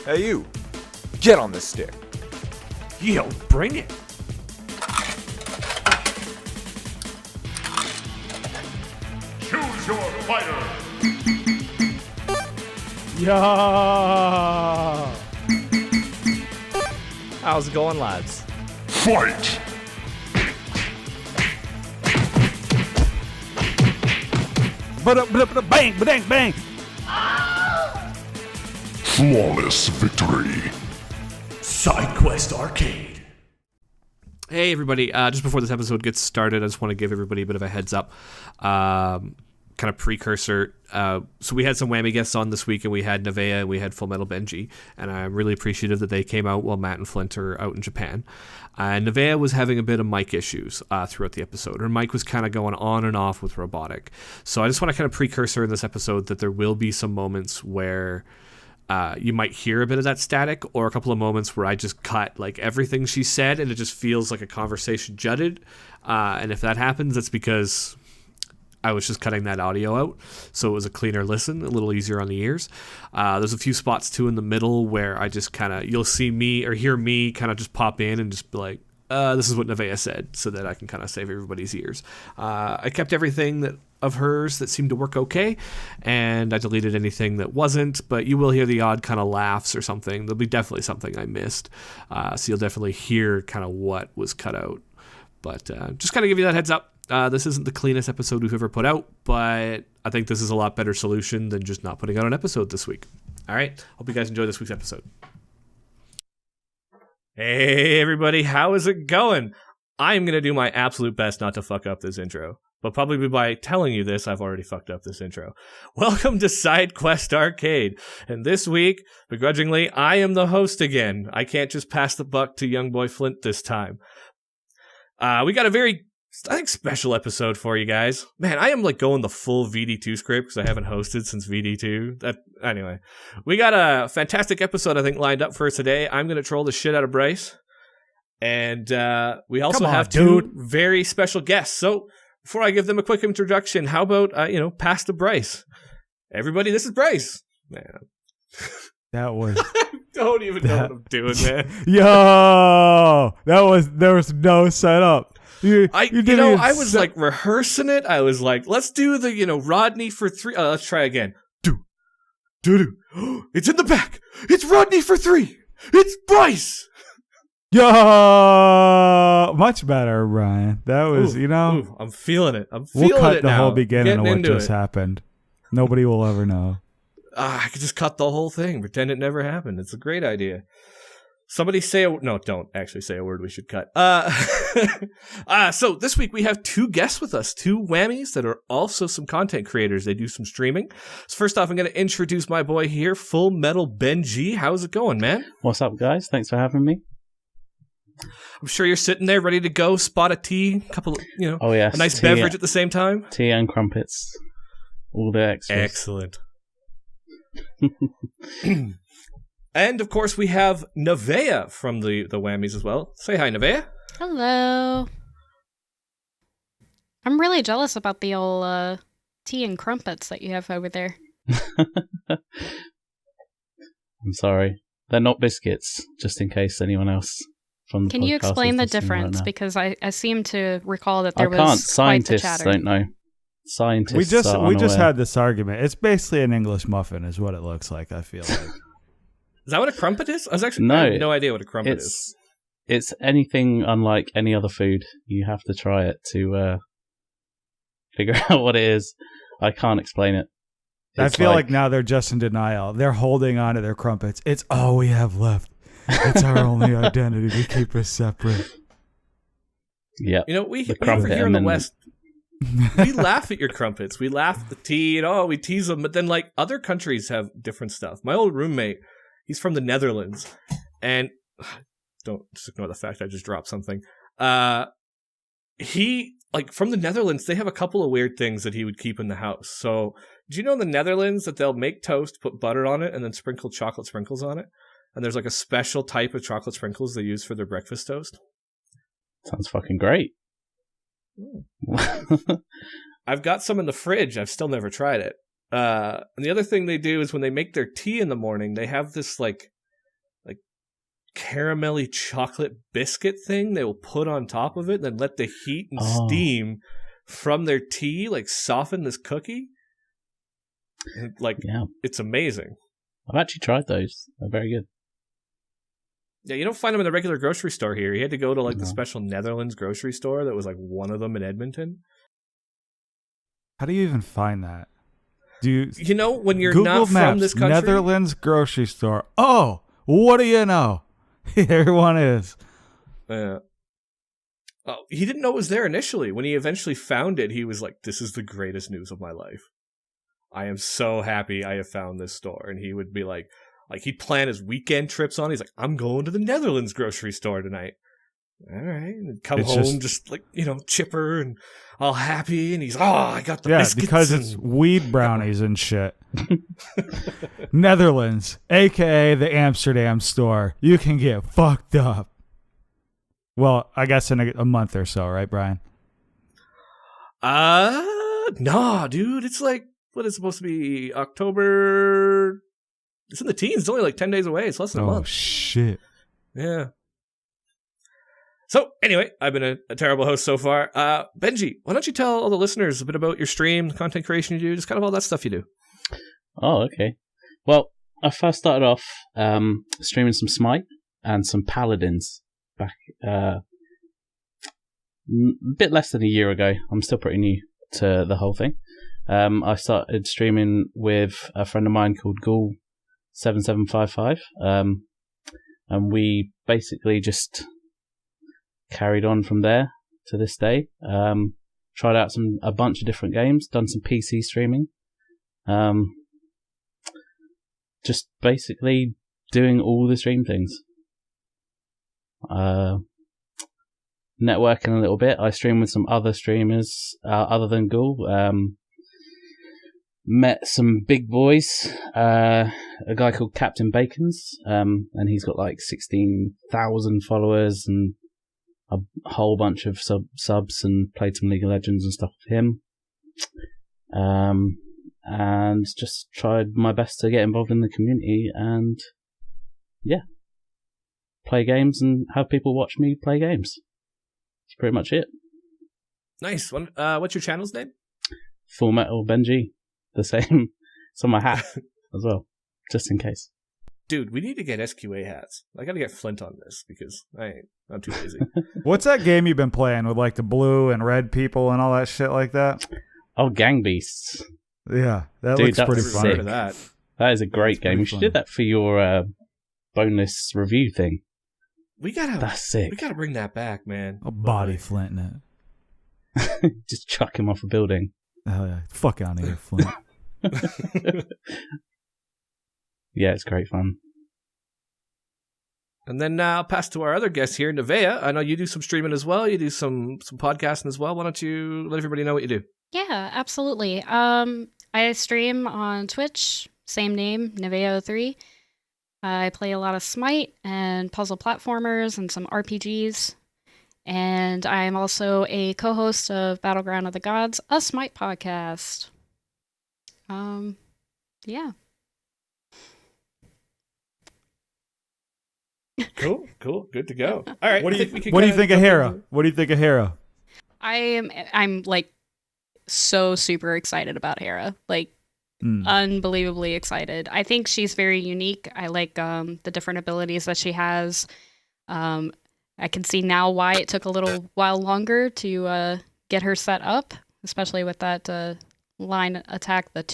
Hey you, get on this stick. Yo, bring it. Choose your fighter. Yeah. How's it going, lads? Fight! Bang, bang, bang. Flawless victory. Side Quest Arcade. Hey, everybody. Just before this episode gets started, I just want to give everybody a bit of a heads up. Kind of precursor. So we had some whammy guests on this week, and we had Neveah and we had FullMetalBenG, and I'm really appreciative that they came out while Matt and Flint are out in Japan. Neveah was having a bit of mic issues throughout the episode. Her mic was kind of going on and off with robotic. So I just want to kind of precursor in this episode that there will be some moments where you might hear a bit of that static, or a couple of moments where I just cut like everything she said and it just feels like a conversation jutted. And if that happens, that's because I was just cutting that audio out, so it was a cleaner listen, a little easier on the ears. There's a few spots too in the middle where I just kind of, you'll see me or hear me kind of just pop in and just be like, this is what Neveah said, so that I can kind of save everybody's ears. I kept everything that of hers that seemed to work okay, and I deleted anything that wasn't, but you will hear the odd kind of laughs or something. There'll be definitely something I missed, so you'll definitely hear kind of what was cut out. But just kind of give you that heads up. This isn't the cleanest episode we've ever put out, but I think this is a lot better solution than just not putting out an episode this week. All right, hope you guys enjoy this week's episode. Hey, everybody, how is it going? I'm going to do my absolute best not to fuck up this intro, but probably by telling you this, I've already fucked up this intro. Welcome to Side Quest Arcade, and this week, begrudgingly, I am the host again. I can't just pass the buck to young boy Flint this time. We got a very, I think, special episode for you guys. Man, I am like going the full VD2 script because I haven't hosted since VD2. Anyway, we got a fantastic episode, I think, lined up for us today. I'm going to troll the shit out of Bryce. And we also have two very special guests. So before I give them a quick introduction, how about, pass to Bryce. Everybody, this is Bryce. Man. That was... I don't even know what I'm doing, man. Yo! There was no setup. I was like rehearsing it. I was like, let's do the, Rodney for three. Let's try again. Do. It's in the back. It's Rodney for three. It's Bryce. Yo! Much better, Brian. That was, I'm feeling it. We'll cut the whole beginning of what just happened. Nobody will ever know. I could just cut the whole thing. Pretend it never happened. It's a great idea. Somebody say no, don't actually say a word we should cut. So this week we have two guests with us, two whammies that are also some content creators. They do some streaming. So first off, I'm going to introduce my boy here, FullMetalBenG. How's it going, man? What's up, guys? Thanks for having me. I'm sure you're sitting there ready to go, spot a tea, couple of, oh, yes. a nice beverage at the same time. Tea and crumpets. All the extras. Excellent. And, of course, we have Neveah from the Whammies as well. Say hi, Neveah. Hello. I'm really jealous about the old tea and crumpets that you have over there. I'm sorry. They're not biscuits, just in case anyone else from the Can you explain the difference? Right, because I seem to recall that there was Scientists quite the chatter. Don't know. Scientists we just had this argument. It's basically an English muffin is what it looks like, I feel like. Is that what a crumpet is? I have no idea what a crumpet is. It's anything unlike any other food. You have to try it to figure out what it is. I can't explain it. I feel like now they're just in denial. They're holding on to their crumpets. It's all we have left. It's our only identity to keep us separate. Yeah. We over here in the West, we laugh at your crumpets. We laugh at the tea and we tease them. But then like other countries have different stuff. My old roommate, he's from the Netherlands, and don't just ignore the fact I just dropped something. He, like, from the Netherlands, they have a couple of weird things that he would keep in the house. So, do you know in the Netherlands that they'll make toast, put butter on it, and then sprinkle chocolate sprinkles on it? And there's like a special type of chocolate sprinkles they use for their breakfast toast. Sounds fucking great. I've got some in the fridge. I've still never tried it. And the other thing they do is when they make their tea in the morning, they have this like caramelly chocolate biscuit thing they will put on top of it, and then let the heat and Oh. steam from their tea like soften this cookie. And, like, Yeah. it's amazing. I've actually tried those. They're very good. Yeah, you don't find them in the regular grocery store here. You had to go to like the No. special Netherlands grocery store that was like one of them in Edmonton. How do you even find that? Do you You know, when you're Google not Maps, from this country, Netherlands grocery store? Oh, what do you know? Everyone is. Oh, he didn't know it was there initially. When he eventually found it, he was like, "This is the greatest news of my life. I am so happy I have found this store." And he would be like he'd plan his weekend trips on. He's like, "I'm going to the Netherlands grocery store tonight." All right, and come It's home just like, chipper and all happy, and he's I got the Yeah, biscuits because it's and-" weed brownies and shit. Netherlands, aka the Amsterdam store. You can get fucked up. Well, I guess in a month or so, right, Brian? Nah, dude. It's like, what is it supposed to be? October. It's in the teens. It's only like 10 days away. It's less than a Oh month. shit. Yeah. So, anyway, I've been a terrible host so far. Benji, why don't you tell all the listeners a bit about your stream, the content creation you do, just kind of all that stuff you do. Oh, okay. Well, I first started off streaming some Smite and some Paladins back a bit less than a year ago. I'm still pretty new to the whole thing. I started streaming with a friend of mine called Ghoul7755, and we basically just carried on from there to this day. Tried out a bunch of different games, done some PC streaming. Just basically doing all the stream things. Networking a little bit. I stream with some other streamers other than Ghoul. Met some big boys. A guy called Captain Bacons, and he's got like 16,000 followers and a whole bunch of subs, and played some League of Legends and stuff with him. And just tried my best to get involved in the community and, yeah, play games and have people watch me play games. That's pretty much it. Nice. What's your channel's name? FullMetalBenG. The same. It's on my hat as well, just in case. Dude, we need to get SQA hats. I gotta get Flint on this because I'm too lazy. What's that game you've been playing with like the blue and red people and all that shit like that? Oh, Gang Beasts. Yeah, that Dude, looks that's pretty sick. fun. Heard of that. That is a great game. pretty You should fun. do that for your boneless review thing. We gotta That's sick. We gotta bring that back, man. A body Flint in it. Just chuck him off a building. Hell yeah. Fuck out of here, Flint. Yeah, it's great fun. And then I'll pass to our other guest here, Neveah. I know you do some streaming as well. You do some podcasting as well. Why don't you let everybody know what you do? Yeah, absolutely. I stream on Twitch, same name, Neveah03. I play a lot of Smite and puzzle platformers and some RPGs. And I'm also a co-host of Battleground of the Gods, a Smite podcast. Yeah. Cool. Good to go. All right. What do I think we can you kinda think of jump Hera? into- What do you think of Hera? I'm like so super excited about Hera. Like unbelievably excited. I think she's very unique. I like the different abilities that she has. I can see now why it took a little while longer to get her set up, especially with that line attack, the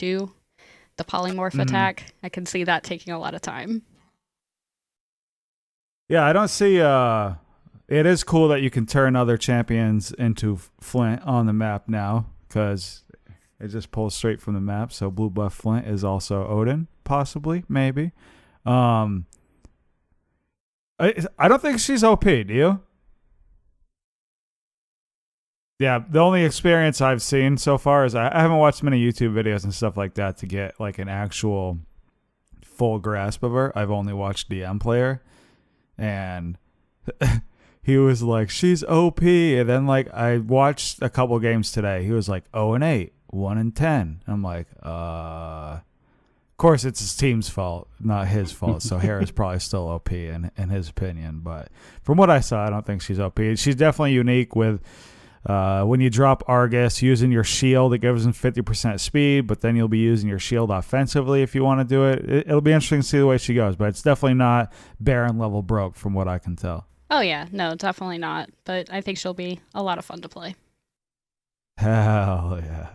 polymorph attack. I can see that taking a lot of time. Yeah, I don't see. It is cool that you can turn other champions into Flint on the map now, because it just pulls straight from the map. So blue buff Flint is also Odin, possibly, maybe. I don't think she's OP. Do you? Yeah, the only experience I've seen so far is I haven't watched many YouTube videos and stuff like that to get like an actual full grasp of her. I've only watched DM Player, and he was like, she's OP. And then like I watched a couple games today. He was like 0-8, 1-10. I'm like, Of course, it's his team's fault, not his fault. So Hera's probably still OP in his opinion. But from what I saw, I don't think she's OP. She's definitely unique with when you drop Argus, using your shield, it gives him 50% speed, but then you'll be using your shield offensively if you want to do it. It'll be interesting to see the way she goes, but it's definitely not Baron level broke from what I can tell. Oh, yeah. No, definitely not. But I think she'll be a lot of fun to play. Hell yeah.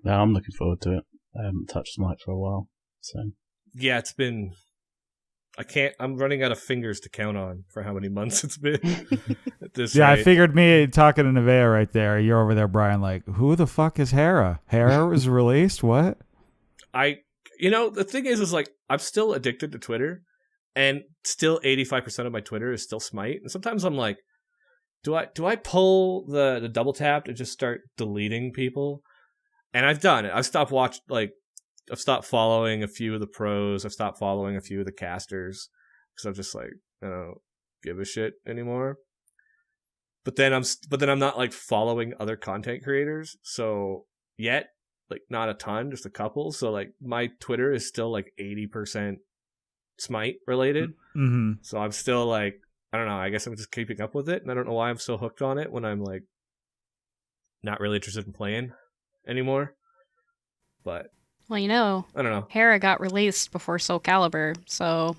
No, I'm looking forward to it. I haven't touched Smite for a while, so Yeah, it's been. I'm running out of fingers to count on for how many months it's been. At this Yeah, rate. I figured me talking to Neveah right there. You're over there, Brian, like, who the fuck is Hera? Hera was released? What? The thing is like, I'm still addicted to Twitter, and still 85% of my Twitter is still Smite. And sometimes I'm like, do I pull the double tap and just start deleting people? And I've done it. I've stopped following a few of the pros. I've stopped following a few of the casters because I'm just like, I don't give a shit anymore. But then I'm not like following other content creators. So yet, like not a ton, just a couple. So like my Twitter is still like 80% Smite related. Mm-hmm. So I'm still like, I don't know. I guess I'm just keeping up with it, and I don't know why I'm so hooked on it when I'm like not really interested in playing anymore. But Well, I don't know. Hera got released before Soul Calibur, so...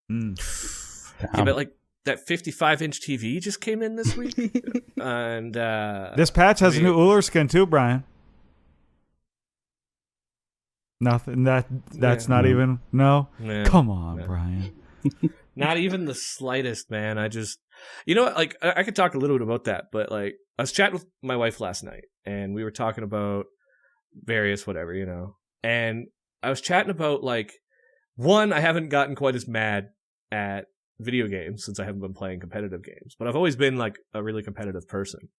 Yeah, but like that 55-inch TV just came in this week, and this patch has a new Uller skin too, Brian. Nothing. That's not even no. Yeah. Come on, Yeah. Brian. Not even the slightest, man. I just, what? Like, I could talk a little bit about that, but like, I was chatting with my wife last night, and we were talking about various whatever, and I was chatting about like, one, I haven't gotten quite as mad at video games since I haven't been playing competitive games, but I've always been like a really competitive person.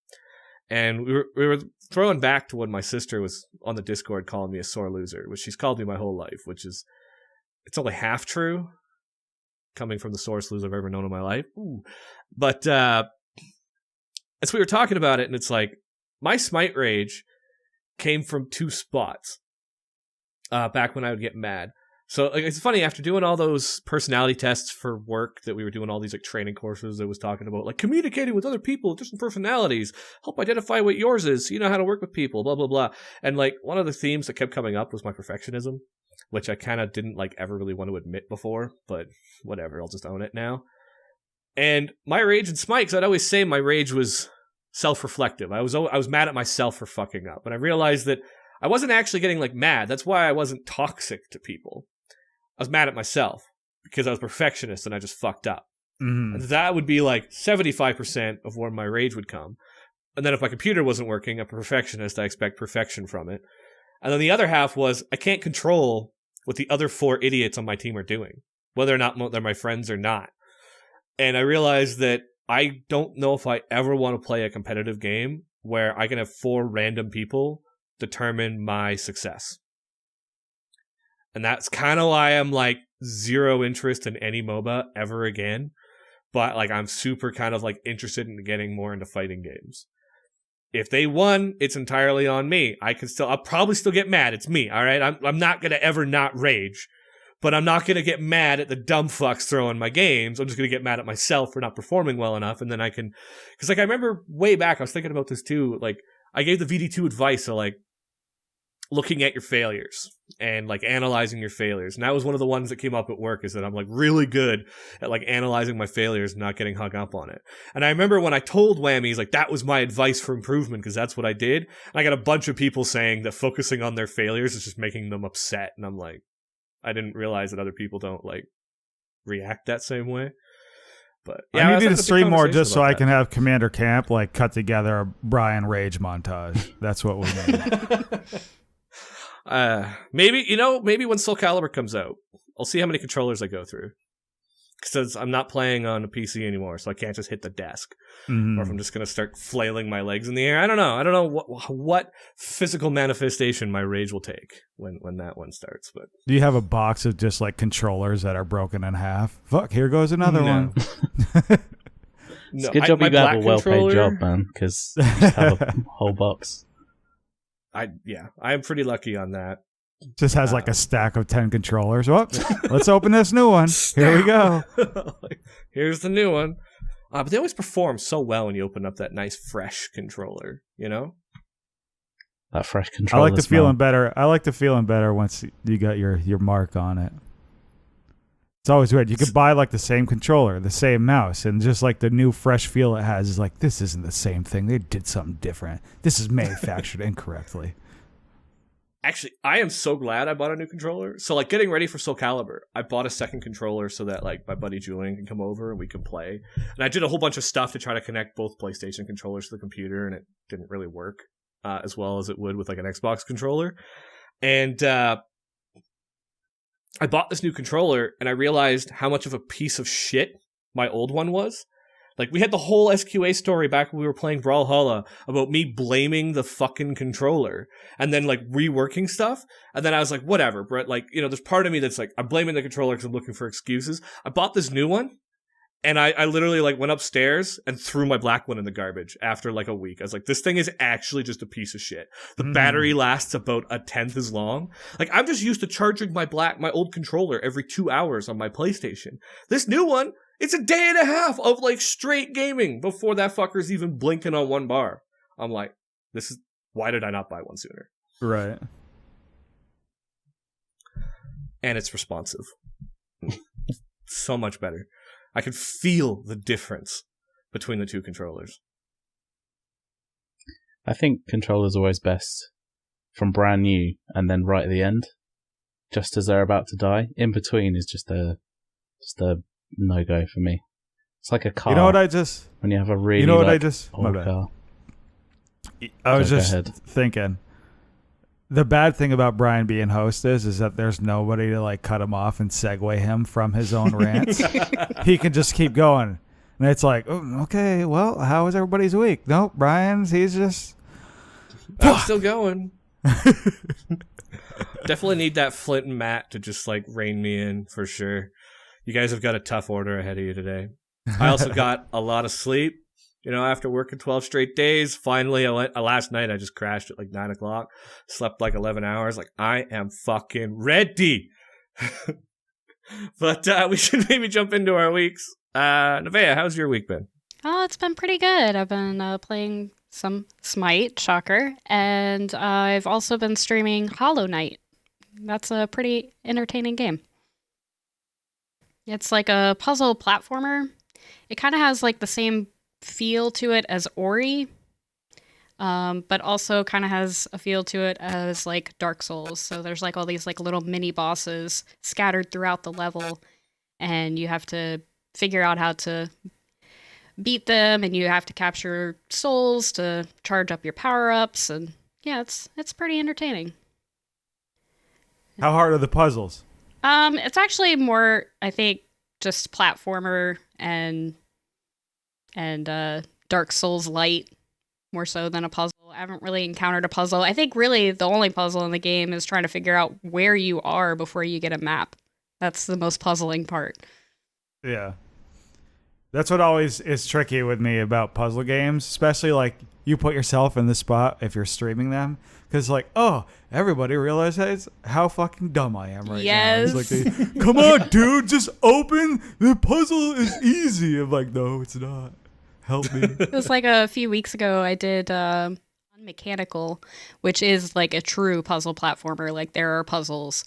And we were throwing back to when my sister was on the Discord calling me a sore loser, which she's called me my whole life, which is, it's only half true, coming from the sorest loser I've ever known in my life. Ooh. But as we were talking about it, and it's like, my Smite rage came from two spots back when I would get mad. So like, it's funny, after doing all those personality tests for work that we were doing, all these like training courses that was talking about like communicating with other people with different personalities, help identify what yours is so you know how to work with people, blah, blah, blah. And like one of the themes that kept coming up was my perfectionism, which I kind of didn't like ever really want to admit before, but whatever, I'll just own it now. And my rage in Smite, because I'd always say my rage was self-reflective. I was mad at myself for fucking up. And I realized that I wasn't actually getting like mad. That's why I wasn't toxic to people. I was mad at myself because I was a perfectionist and I just fucked up. Mm-hmm. And that would be like 75% of where my rage would come. And then if my computer wasn't working, I'm a perfectionist, I expect perfection from it. And then the other half was I can't control what the other 4 idiots on my team are doing, whether or not they're my friends or not. And I realized that I don't know if I ever want to play a competitive game where I can have 4 random people determine my success. And that's kind of why I'm like zero interest in any MOBA ever again. But like I'm super kind of like interested in getting more into fighting games. If they won, it's entirely on me. I'll probably still get mad. It's me, all right? I'm not going to ever not rage. But I'm not going to get mad at the dumb fucks throwing my games. I'm just going to get mad at myself for not performing well enough. And then I can... Because like I remember way back, I was thinking about this too. Like I gave the VD2 advice of like looking at your failures and like analyzing your failures. And that was one of the ones that came up at work, is that I'm like really good at like analyzing my failures and not getting hung up on it. And I remember when I told Whammies, like that was my advice for improvement because that's what I did. And I got a bunch of people saying that focusing on their failures is just making them upset. And I'm like, I didn't realize that other people don't like react that same way. But yeah, I need to stream more just so I can have Commander Camp like cut together a Brian Rage montage. That's what we need. Maybe when Soul Calibur comes out, I'll see how many controllers I go through. Because I'm not playing on a PC anymore, so I can't just hit the desk. Mm-hmm. Or if I'm just going to start flailing my legs in the air. I don't know what physical manifestation my rage will take when that one starts. But do you have a box of just like controllers that are broken in half? Fuck, here goes another one. It's a good job you have a well-paid job, man, because you have a whole box. I'm pretty lucky on that. Just has like a stack of 10 controllers. Whoops. Let's open this new one. Here we go. Here's the new one. But they always perform so well when you open up that nice, fresh controller, you know? That fresh I controller. like the feeling better. I like the feeling better once you got your mark on it. It's always weird. You could buy like the same controller, the same mouse, and just like the new fresh feel it has is like, this isn't the same thing. They did something different. This is manufactured incorrectly. Actually, I am so glad I bought a new controller. So, like, getting ready for Soul Calibur, I bought a second controller so that, like, my buddy Julian can come over and we can play. And I did a whole bunch of stuff to try to connect both PlayStation controllers to the computer, and it didn't really work as well as it would with, like, an Xbox controller. And I bought this new controller, and I realized how much of a piece of shit my old one was. Like, we had the whole SQA story back when we were playing Brawlhalla about me blaming the fucking controller and then, like, reworking stuff. And then I was like, whatever, Brett. Like, you know, there's part of me that's like, I'm blaming the controller because I'm looking for excuses. I bought this new one, and I literally, like, went upstairs and threw my black one in the garbage after, like, a week. I was like, this thing is actually just a piece of shit. The battery lasts about a tenth as long. Like, I'm just used to charging my old controller every 2 hours on my PlayStation. This new one, it's a day and a half of, like, straight gaming before that fucker's even blinking on one bar. I'm like, why did I not buy one sooner? Right. And it's responsive. So much better. I could feel the difference between the two controllers. I think controller's always best from brand new and then right at the end, just as they're about to die. In between is just a no-go for me. It's like a car. You know what I just... When you have a really my old bad. car. I was So go just ahead. thinking. The bad thing about Brian being host is that there's nobody to like cut him off and segue him from his own rants. He can just keep going. And it's like, oh, okay, well, how was everybody's week? Nope, he's just... I'm still going. Definitely need that Flint and Matt to just, like, rein me in for sure. You guys have got a tough order ahead of you today. I also got a lot of sleep. You know, after working 12 straight days, finally, last night I just crashed at like 9 o'clock. Slept like 11 hours. Like, I am fucking ready. But we should maybe jump into our weeks. Neveah, how's your week been? Oh, it's been pretty good. I've been playing some Smite, shocker, and I've also been streaming Hollow Knight. That's a pretty entertaining game. It's like a puzzle platformer. It kind of has like the same feel to it as Ori, but also kind of has a feel to it as like Dark Souls. So there's like all these like little mini bosses scattered throughout the level, and you have to figure out how to beat them, and you have to capture souls to charge up your power-ups, and yeah, it's pretty entertaining. How hard are the puzzles? It's actually more, I think, just platformer and Dark Souls light, more so than a puzzle. I haven't really encountered a puzzle. I think really the only puzzle in the game is trying to figure out where you are before you get a map. That's the most puzzling part. Yeah. That's what always is tricky with me about puzzle games, especially like you put yourself in the spot if you're streaming them. Because like, oh, everybody realizes how fucking dumb I am right now. It's like, come on, dude, just open. The puzzle is easy. I'm like, no, it's not. Help me. It was like a few weeks ago I did Mechanical, which is like a true puzzle platformer. Like there are puzzles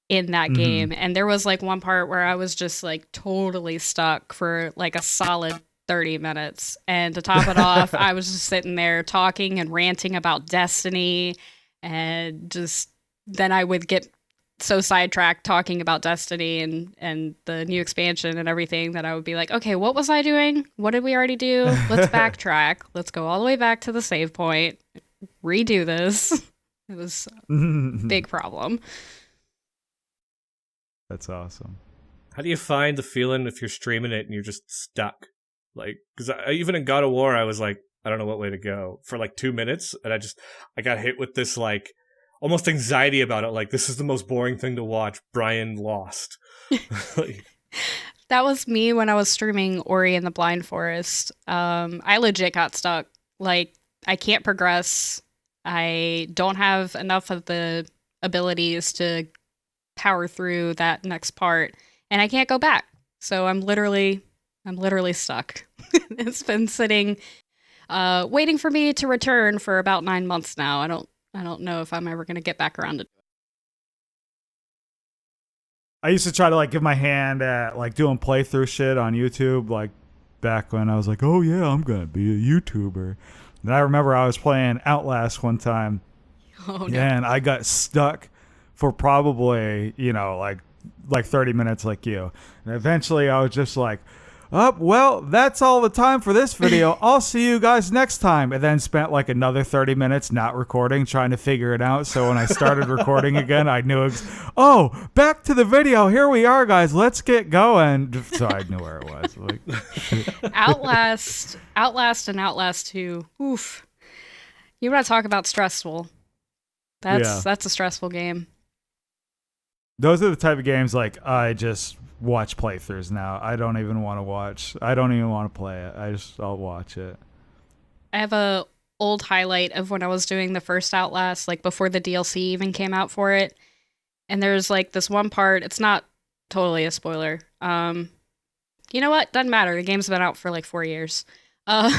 in that game. And there was like one part where I was just like totally stuck for like a solid 30 minutes. And to top it off, I was just sitting there talking and ranting about Destiny, and just then I would get so sidetracked talking about Destiny and the new expansion and everything that I would be like, okay, what was I doing? What did we already do? Let's backtrack. Let's go all the way back to the save point. Redo this. It was a big problem. That's awesome. How do you find the feeling if you're streaming it and you're just stuck? Like, because even in God of War, I was like, I don't know what way to go for like 2 minutes. And I got hit with this like almost anxiety about it. Like, this is the most boring thing to watch. Brian lost. That was me when I was streaming Ori and the Blind Forest. I legit got stuck. Like, I can't progress. I don't have enough of the abilities to power through that next part, and I can't go back. So I'm literally stuck. It's been sitting, waiting for me to return for about 9 months now. I don't know if I'm ever going to get back around to it. I used to try to like give my hand at like doing playthrough shit on YouTube, like back when I was like, oh yeah, I'm gonna be a YouTuber. And I remember I was playing Outlast one time, Oh no. and I got stuck for probably, like 30 minutes like you. And eventually I was just like, oh, well, that's all the time for this video. I'll see you guys next time. And then spent like another 30 minutes not recording, trying to figure it out. So when I started recording again, I knew, back to the video. Here we are, guys. Let's get going. So I knew where it was. Like, Outlast and Outlast 2. Oof. You want to talk about stressful. That's a stressful game. those are the type of games like I just watch playthroughs now. I don't even want to watch. I don't even want to play it. I'll watch it. I have a old highlight of when I was doing the first Outlast, like before the DLC even came out for it. And there's like this one part, it's not totally a spoiler. You know what? Doesn't matter. The game's been out for like 4 years. But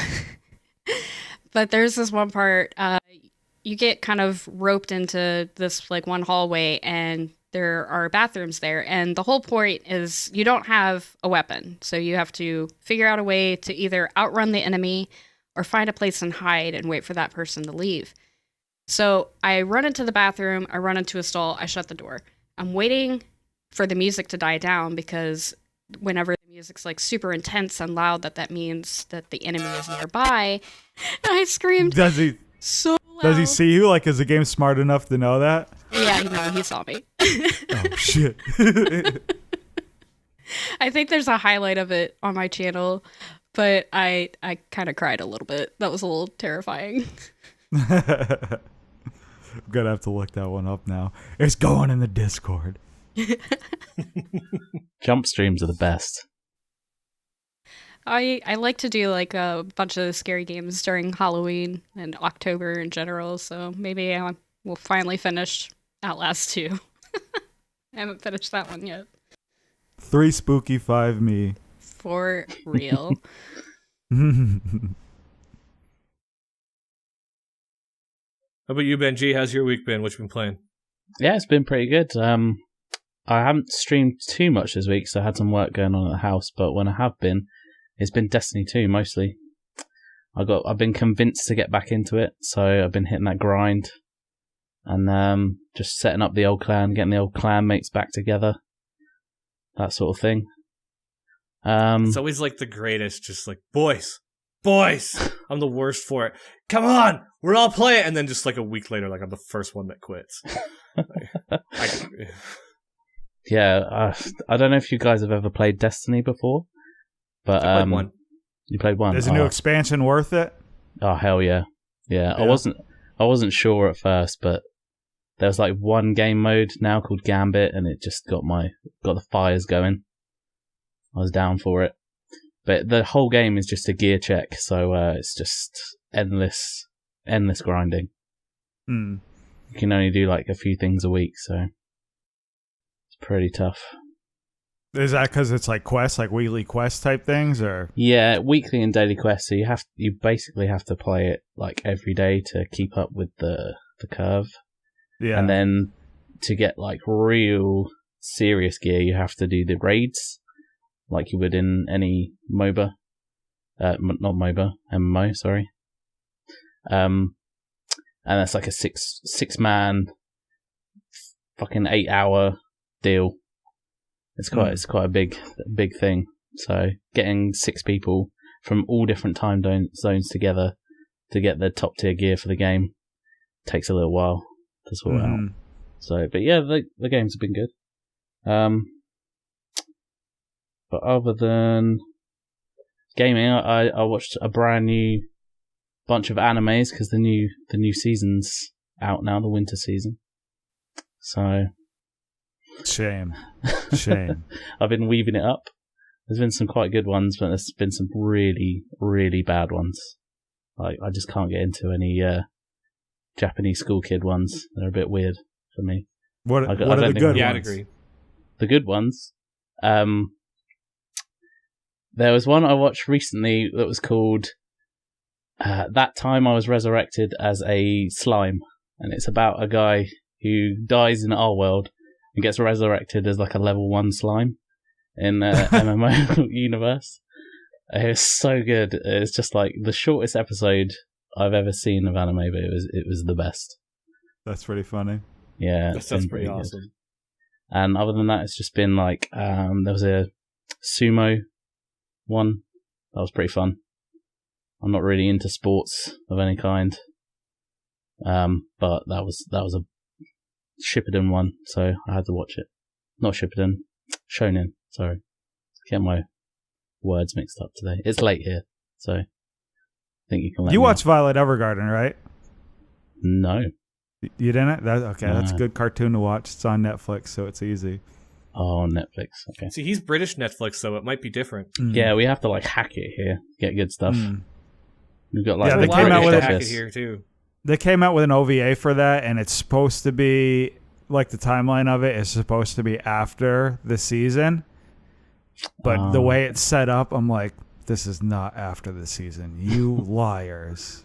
there's this one part, you get kind of roped into this like one hallway and there are bathrooms there. And the whole point is you don't have a weapon. So you have to figure out a way to either outrun the enemy or find a place and hide and wait for that person to leave. So I run into the bathroom, I run into a stall, I shut the door. I'm waiting for the music to die down because whenever the music's like super intense and loud, that means that the enemy is nearby. And I screamed so loud. Does he see you? Like, is the game smart enough to know that? Yeah, no, he saw me. Oh, shit. I think there's a highlight of it on my channel, but I kind of cried a little bit. That was a little terrifying. I'm gonna have to look that one up now. It's going in the Discord. Jump streams are the best. I like to do like a bunch of scary games during Halloween and October in general, so maybe we'll finally finish Outlast 2. I haven't finished that one yet. 3 spooky, 5 me. For real. How about you, BenG? How's your week been? What you been playing? Yeah, it's been pretty good. I haven't streamed too much this week, so I had some work going on at the house. But when I have been, it's been Destiny 2 mostly. I've been convinced to get back into it, so I've been hitting that grind and just setting up the old clan, getting the old clan mates back together, that sort of thing. It's always like the greatest, just like boys. I'm the worst for it. Come on, we're all playing, and then just like a week later, like I'm the first one that quits. Yeah, I don't know if you guys have ever played Destiny before, but I played one. You played one. Is a new expansion worth it? Oh hell yeah. Yeah. I wasn't sure at first, but there's like one game mode now called Gambit, and it just got the fires going. I was down for it. But the whole game is just a gear check, so it's just endless grinding. Mm. You can only do like a few things a week, so it's pretty tough. Is that because it's like quests, like weekly quest type things, or? Yeah, weekly and daily quests. So you basically have to play it like every day to keep up with the curve. Yeah. And then to get like real serious gear, you have to do the raids. Like you would in any MOBA. Not MOBA, MMO, sorry. And that's like a six man fucking 8-hour deal. It's quite a big thing. So getting 6 people from all different time zones together to get the top tier gear for the game takes a little while to sort out. So, but yeah, the games have been good. But other than gaming, I watched a brand new bunch of animes because the new season's out now, the winter season. So Shame. I've been weaving it up. There's been some quite good ones, but there's been some really, really bad ones. Like I just can't get into any Japanese school kid ones. They're a bit weird. for me. What I are don't the think- good Yeah, I'd ones? agree. The good ones. There was one I watched recently that was called That Time I Was Resurrected as a Slime. And it's about a guy who dies in our world and gets resurrected as like a level 1 slime in MMO universe. It was so good. It's just like the shortest episode I've ever seen of anime, but it was the best. That's pretty funny. Yeah, That it's sounds been pretty good. awesome. And other than that, it's just been like there was a sumo one that was pretty fun. I'm not really into sports of any kind, but that was a Shippuden one, so I had to watch it. Not Shippuden, Shonen. Sorry, get my words mixed up today. It's late here, so I think you can. Let You me watch off. Violet Evergarden, right? No. You didn't? Okay, that's a No. good cartoon to watch. It's on Netflix, so it's easy. Oh, Netflix. Okay. See, he's British Netflix, though. It might be different. Yeah, we have to like hack it here, get good stuff. Mm. We've got like Yeah, the they Well, came I out would with have a- to hack it office. here, too. They came out with an OVA for that, and it's supposed to be like the timeline of it is supposed to be after the season. But the way it's set up, I'm like, this is not after the season. You liars.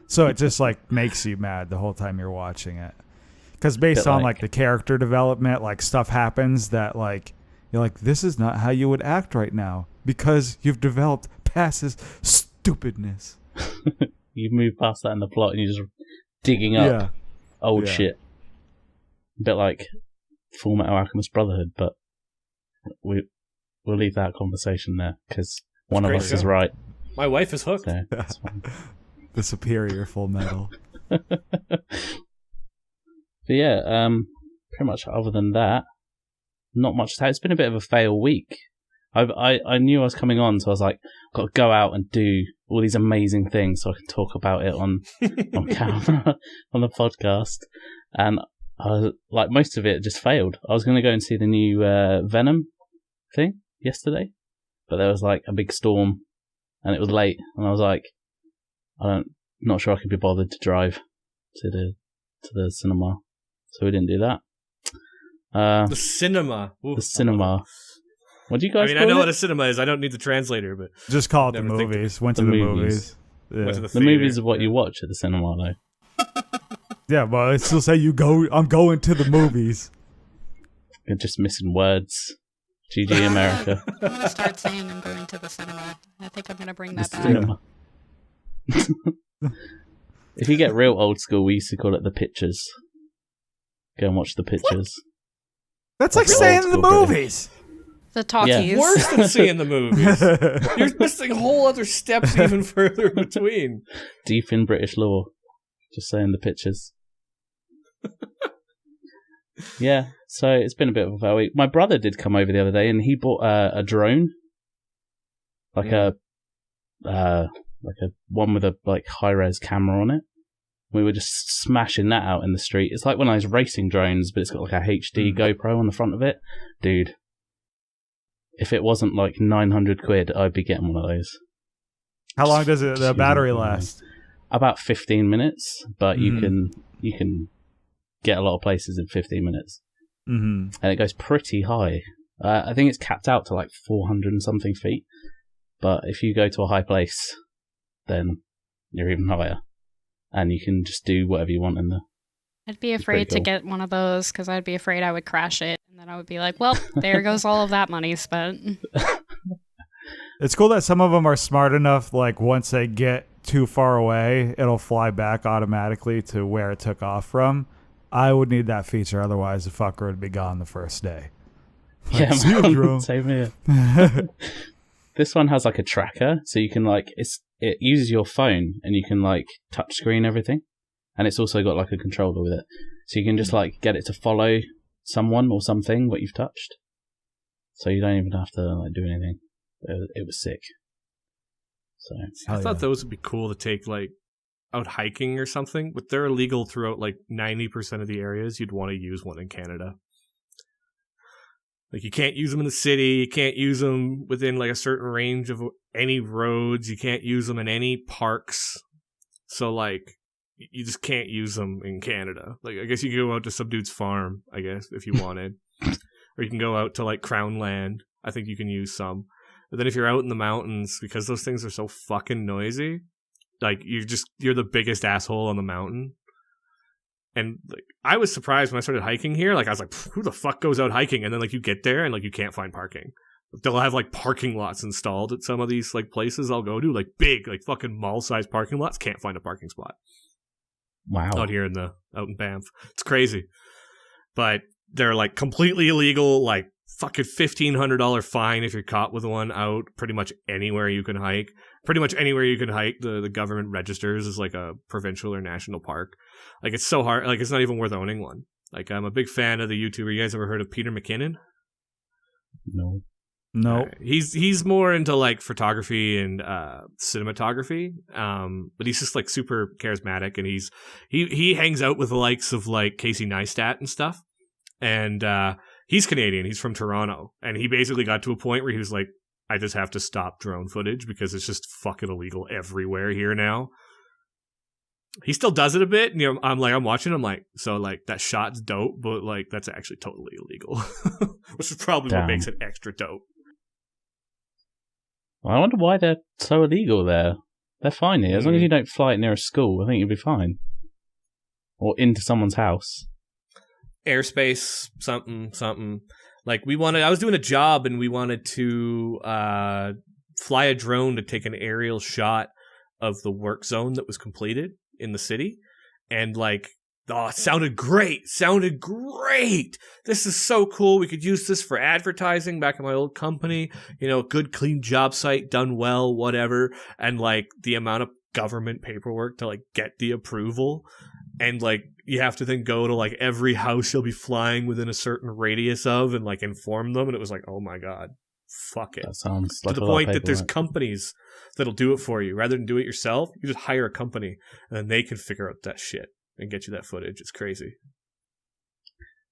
So it just like makes you mad the whole time you're watching it. Because based Bit on like- like the character development, like stuff happens that like you're like, this is not how you would act right now because you've developed past this stupidness. You move past that in the plot and you're just digging up Yeah. old Yeah. shit. A bit like Full Metal Alchemist Brotherhood, but we'll leave that conversation there because one of great us is show. right. My wife is hooked. So that's fine. The superior Full Metal. But yeah, pretty much other than that, not much. It's been a bit of a fail week. I knew I was coming on, so I was like, got to go out and do all these amazing things so I can talk about it on camera, on the podcast. And like most of it just failed. I was going to go and see the new Venom thing yesterday, but there was like a big storm and it was late, and I was like, not sure I could be bothered to drive to the cinema, so we didn't do that. The cinema. Ooh, The cinema. What do you guys I mean, call I know it? what a cinema is. I don't need the translator, but Just call it the Never think of movies. Went to the the movies. movies. Yeah. went to the The theater. movies are what you watch at the cinema, though. Yeah, but it still say you go. I'm going to the movies. You're just missing words. GG America. I'm gonna start saying I'm going to the cinema. I think I'm gonna bring The that back. cinema. If you get real old school, we used to call it the pictures. Go and watch the pictures. That's like That's saying old the school British. movies. The talkies. Worse than seeing the movies. You're missing whole other steps even further in between. Deep in British law. Just saying the pictures. Yeah, so it's been a bit of a fair week. My brother did come over the other day, and he bought a drone, like a one with a like high res camera on it. We were just smashing that out in the street. It's like one of those racing drones, but it's got like a HD GoPro on the front of it, dude. If it wasn't like 900 quid, I'd be getting one of those. How long does the battery last? About 15 minutes, but you can get a lot of places in 15 minutes. Mm-hmm. And it goes pretty high. I think it's capped out to like 400 and something feet. But if you go to a high place, then you're even higher. And you can just do whatever you want in there. I'd be It's pretty afraid to cool. get one of those because I'd be afraid I would crash it. And then I would be like, well, there goes all of that money spent. It's cool that some of them are smart enough, like once they get too far away, it'll fly back automatically to where it took off from. I would need that feature, otherwise the fucker would be gone the first day. Yeah, see you, man. bro. Same here. This one has like a tracker, so you can like it uses your phone and you can like touch screen everything, and it's also got like a controller with it, so you can just like get it to follow someone or something what you've touched, so you don't even have to like do anything. It was sick. So I thought those would be cool to take like out hiking or something, but they're illegal throughout like 90% of the areas. You'd want to use one in Canada. Like you can't use them in the city. You can't use them within like a certain range of any roads. You can't use them in any parks. So like you just can't use them in Canada. Like, I guess you can go out to some dude's farm, I guess, if you wanted. Or you can go out to, like, Crown Land. I think you can use some. But then if you're out in the mountains, because those things are so fucking noisy, like, you're the biggest asshole on the mountain. And, like, I was surprised when I started hiking here. Like, I was like, who the fuck goes out hiking? And then, like, you get there and, like, you can't find parking. They'll have, like, parking lots installed at some of these, like, places I'll go to. Like, big, like, fucking mall-sized parking lots. Can't find a parking spot. Wow. Out in Banff. It's crazy. But they're, like, completely illegal, like, fucking $1,500 fine if you're caught with one out pretty much anywhere you can hike. Pretty much anywhere you can hike, the government registers as, like, a provincial or national park. Like, it's so hard. Like, it's not even worth owning one. Like, I'm a big fan of the YouTuber. You guys ever heard of Peter McKinnon? No. He's more into, like, photography and cinematography, but he's just, like, super charismatic, and he hangs out with the likes of, like, Casey Neistat and stuff, and he's Canadian. He's from Toronto, and he basically got to a point where he was like, I just have to stop drone footage because it's just fucking illegal everywhere here now. He still does it a bit, and, you know, I'm watching, I'm like, so, like, that shot's dope, but, like, that's actually totally illegal, which is probably what makes it extra dope. I wonder why they're so illegal there. They're fine here. As long as you don't fly it near a school, I think you'll be fine. Or into someone's house. Airspace, something. Like, I was doing a job, and we wanted to fly a drone to take an aerial shot of the work zone that was completed in the city. And, like, it sounded great. This is so cool. We could use this for advertising back in my old company. You know, good, clean job site, done well, whatever. And, like, the amount of government paperwork to, like, get the approval. And, like, you have to then go to, like, every house you'll be flying within a certain radius of and, like, inform them. And it was like, oh my God, fuck it. That sounds like to the point that there's companies that'll do it for you. Rather than do it yourself, you just hire a company and then they can figure out that shit and get you that footage. It's crazy.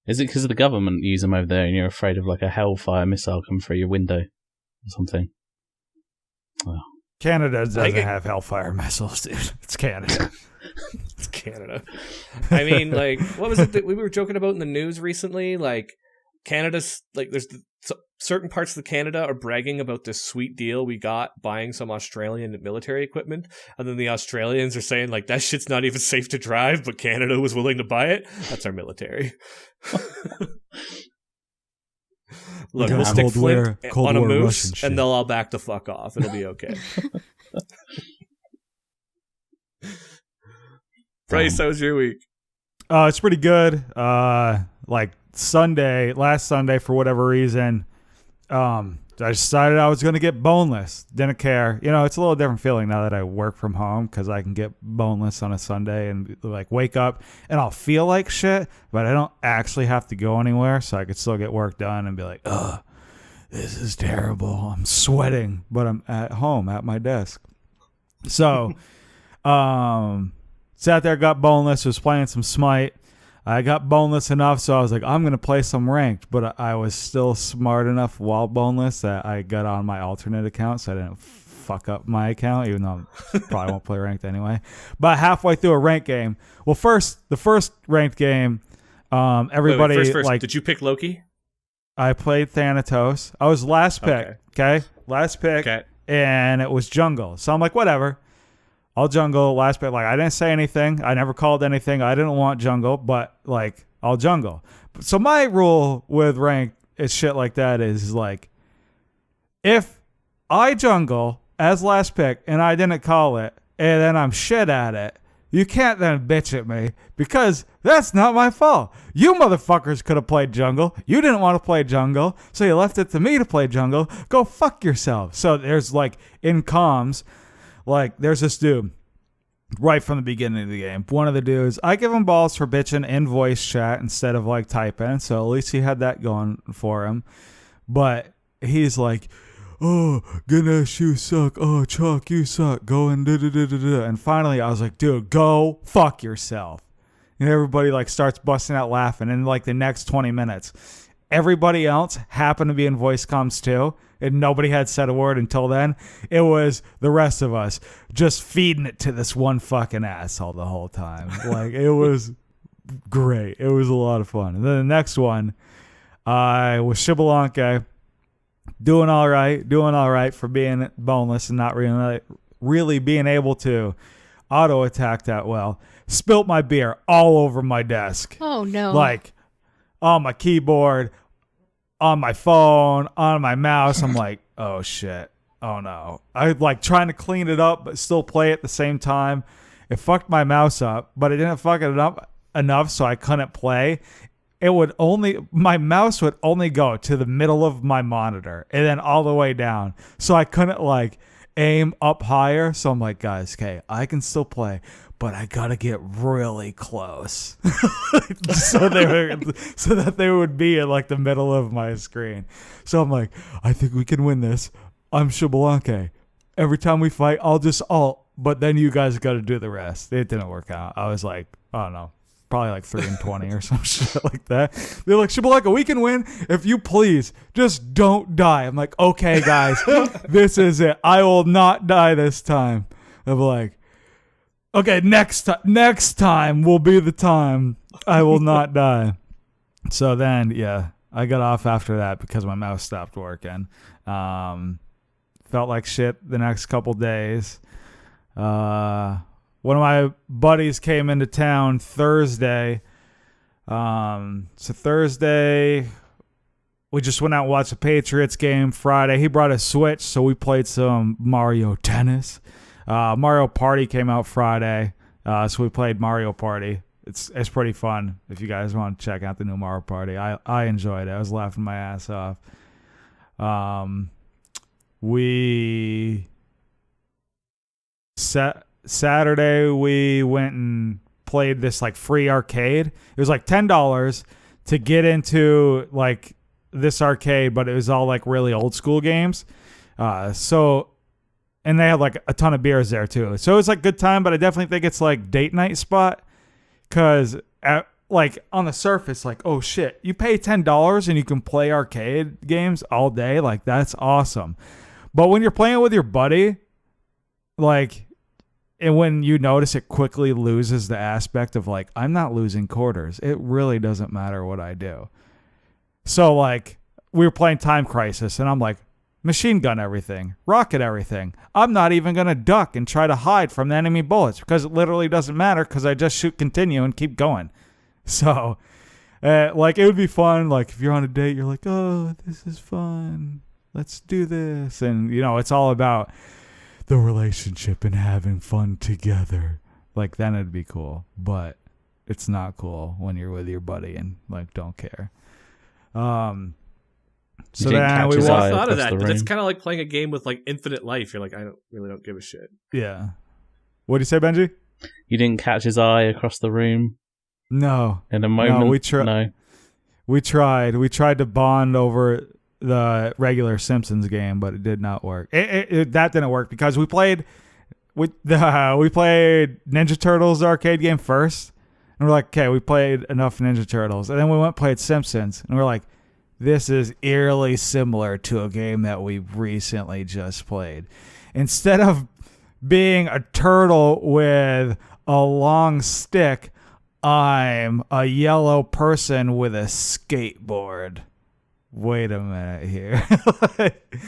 Is it because the government use them over there and you're afraid of, like, a Hellfire missile coming through your window or something? Oh. Canada doesn't have Hellfire missiles, dude. It's Canada. It's Canada. I mean, like, what was it that we were joking about in the news recently? Like, Canada's, like, there's certain parts of Canada are bragging about this sweet deal we got buying some Australian military equipment, and then the Australians are saying, like, that shit's not even safe to drive, but Canada was willing to buy it. That's our military. Look, we'll stick Flint on a moose, and they'll all back the fuck off. It'll be okay. Bryce, how was your week? It's pretty good. Like last Sunday, for whatever reason, I decided I was going to get boneless. Didn't care. You know, it's a little different feeling now that I work from home because I can get boneless on a Sunday and, like, wake up and I'll feel like shit, but I don't actually have to go anywhere, so I could still get work done and be like, ugh, this is terrible. I'm sweating, but I'm at home at my desk. So, sat there, got boneless, was playing some Smite. I got boneless enough, so I was like, I'm going to play some ranked, but I was still smart enough while boneless that I got on my alternate account, so I didn't fuck up my account, even though I probably won't play ranked anyway. But halfway through a ranked game, the first ranked game, everybody... Wait, first, like, did you pick Loki? I played Thanatos. I was last pick, okay? Last pick, and it was jungle. So I'm like, whatever. I'll jungle last pick. Like, I didn't say anything. I never called anything. I didn't want jungle, but, like, I'll jungle. So my rule with ranked is shit like that is, like, if I jungle as last pick and I didn't call it and then I'm shit at it, you can't then bitch at me because that's not my fault. You motherfuckers could have played jungle. You didn't want to play jungle, so you left it to me to play jungle. Go fuck yourself. So there's, like, in comms, like, there's this dude right from the beginning of the game. One of the dudes, I give him balls for bitching in voice chat instead of, like, typing, so at least he had that going for him. But he's like, oh, Ganesh, you suck. Oh, Chuck, you suck. Go and da-da-da-da-da. And finally, I was like, dude, go fuck yourself. And everybody, like, starts busting out laughing in, like, the next 20 minutes. everybody else happened to be in voice comms too, and nobody had said a word until then. It was the rest of us just feeding it to this one fucking asshole the whole time. Like, it was great. It was a lot of fun. And then the next one, I was Shibalanke, doing all right for being boneless and not really being able to auto attack that well. Spilt my beer all over my desk. Oh no. Like on my keyboard, on my phone, on my mouse. I'm like, oh shit. Oh no. I like trying to clean it up but still play at the same time. It fucked my mouse up, but it didn't fuck it up enough so I couldn't play. My mouse would only go to the middle of my monitor and then all the way down. So I couldn't like aim up higher. So I'm like, guys, okay, I can still play, but I gotta get really close so that they would be at like the middle of my screen. So I'm like, I think we can win this. I'm Shibalanke. Every time we fight, I'll just ult, but then you guys got to do the rest. It didn't work out. I was like, I don't know, probably like 3-20 or some shit like that. They're like, Shibalanke, we can win if you please just don't die. I'm like, okay, guys, this is it. I will not die this time. I'm like, okay, next time will be the time I will not die. So then, yeah, I got off after that because my mouse stopped working. Felt like shit the next couple days. One of my buddies came into town Thursday. So Thursday, we just went out and watched a Patriots game. Friday, he brought a Switch, so we played some Mario Tennis. Mario Party came out Friday, so we played Mario Party. It's pretty fun if you guys want to check out the new Mario Party. I enjoyed it. I was laughing my ass off. Saturday we went and played this like free arcade. It was like $10 to get into like this arcade, but it was all like really old school games. And they had like a ton of beers there too. So it was like good time, but I definitely think it's like date night spot. Cause like on the surface, like, oh shit, you pay $10 and you can play arcade games all day. Like that's awesome. But when you're playing with your buddy, like, and when you notice it quickly loses the aspect of like, I'm not losing quarters. It really doesn't matter what I do. So like we were playing Time Crisis and I'm like, machine gun everything, rocket everything. I'm not even going to duck and try to hide from the enemy bullets because it literally doesn't matter because I just shoot continue and keep going. So like it would be fun. Like if you're on a date, you're like, oh, this is fun. Let's do this. And, you know, it's all about the relationship and having fun together. Like, then it'd be cool. But it's not cool when you're with your buddy and, like, don't care. So then we thought of that, but it's kind of like playing a game with, like, infinite life. You're like, I don't give a shit. Yeah. What do you say, Benji? You didn't catch his eye across the room? No. In a moment? No, we tried. We tried to bond over the regular Simpsons game, but it did not work. That didn't work because we played Ninja Turtles arcade game first, and we're like, okay, we played enough Ninja Turtles, and then we went and played Simpsons, and we're like, this is eerily similar to a game that we recently just played. Instead of being a turtle with a long stick, I'm a yellow person with a skateboard. Wait a minute here.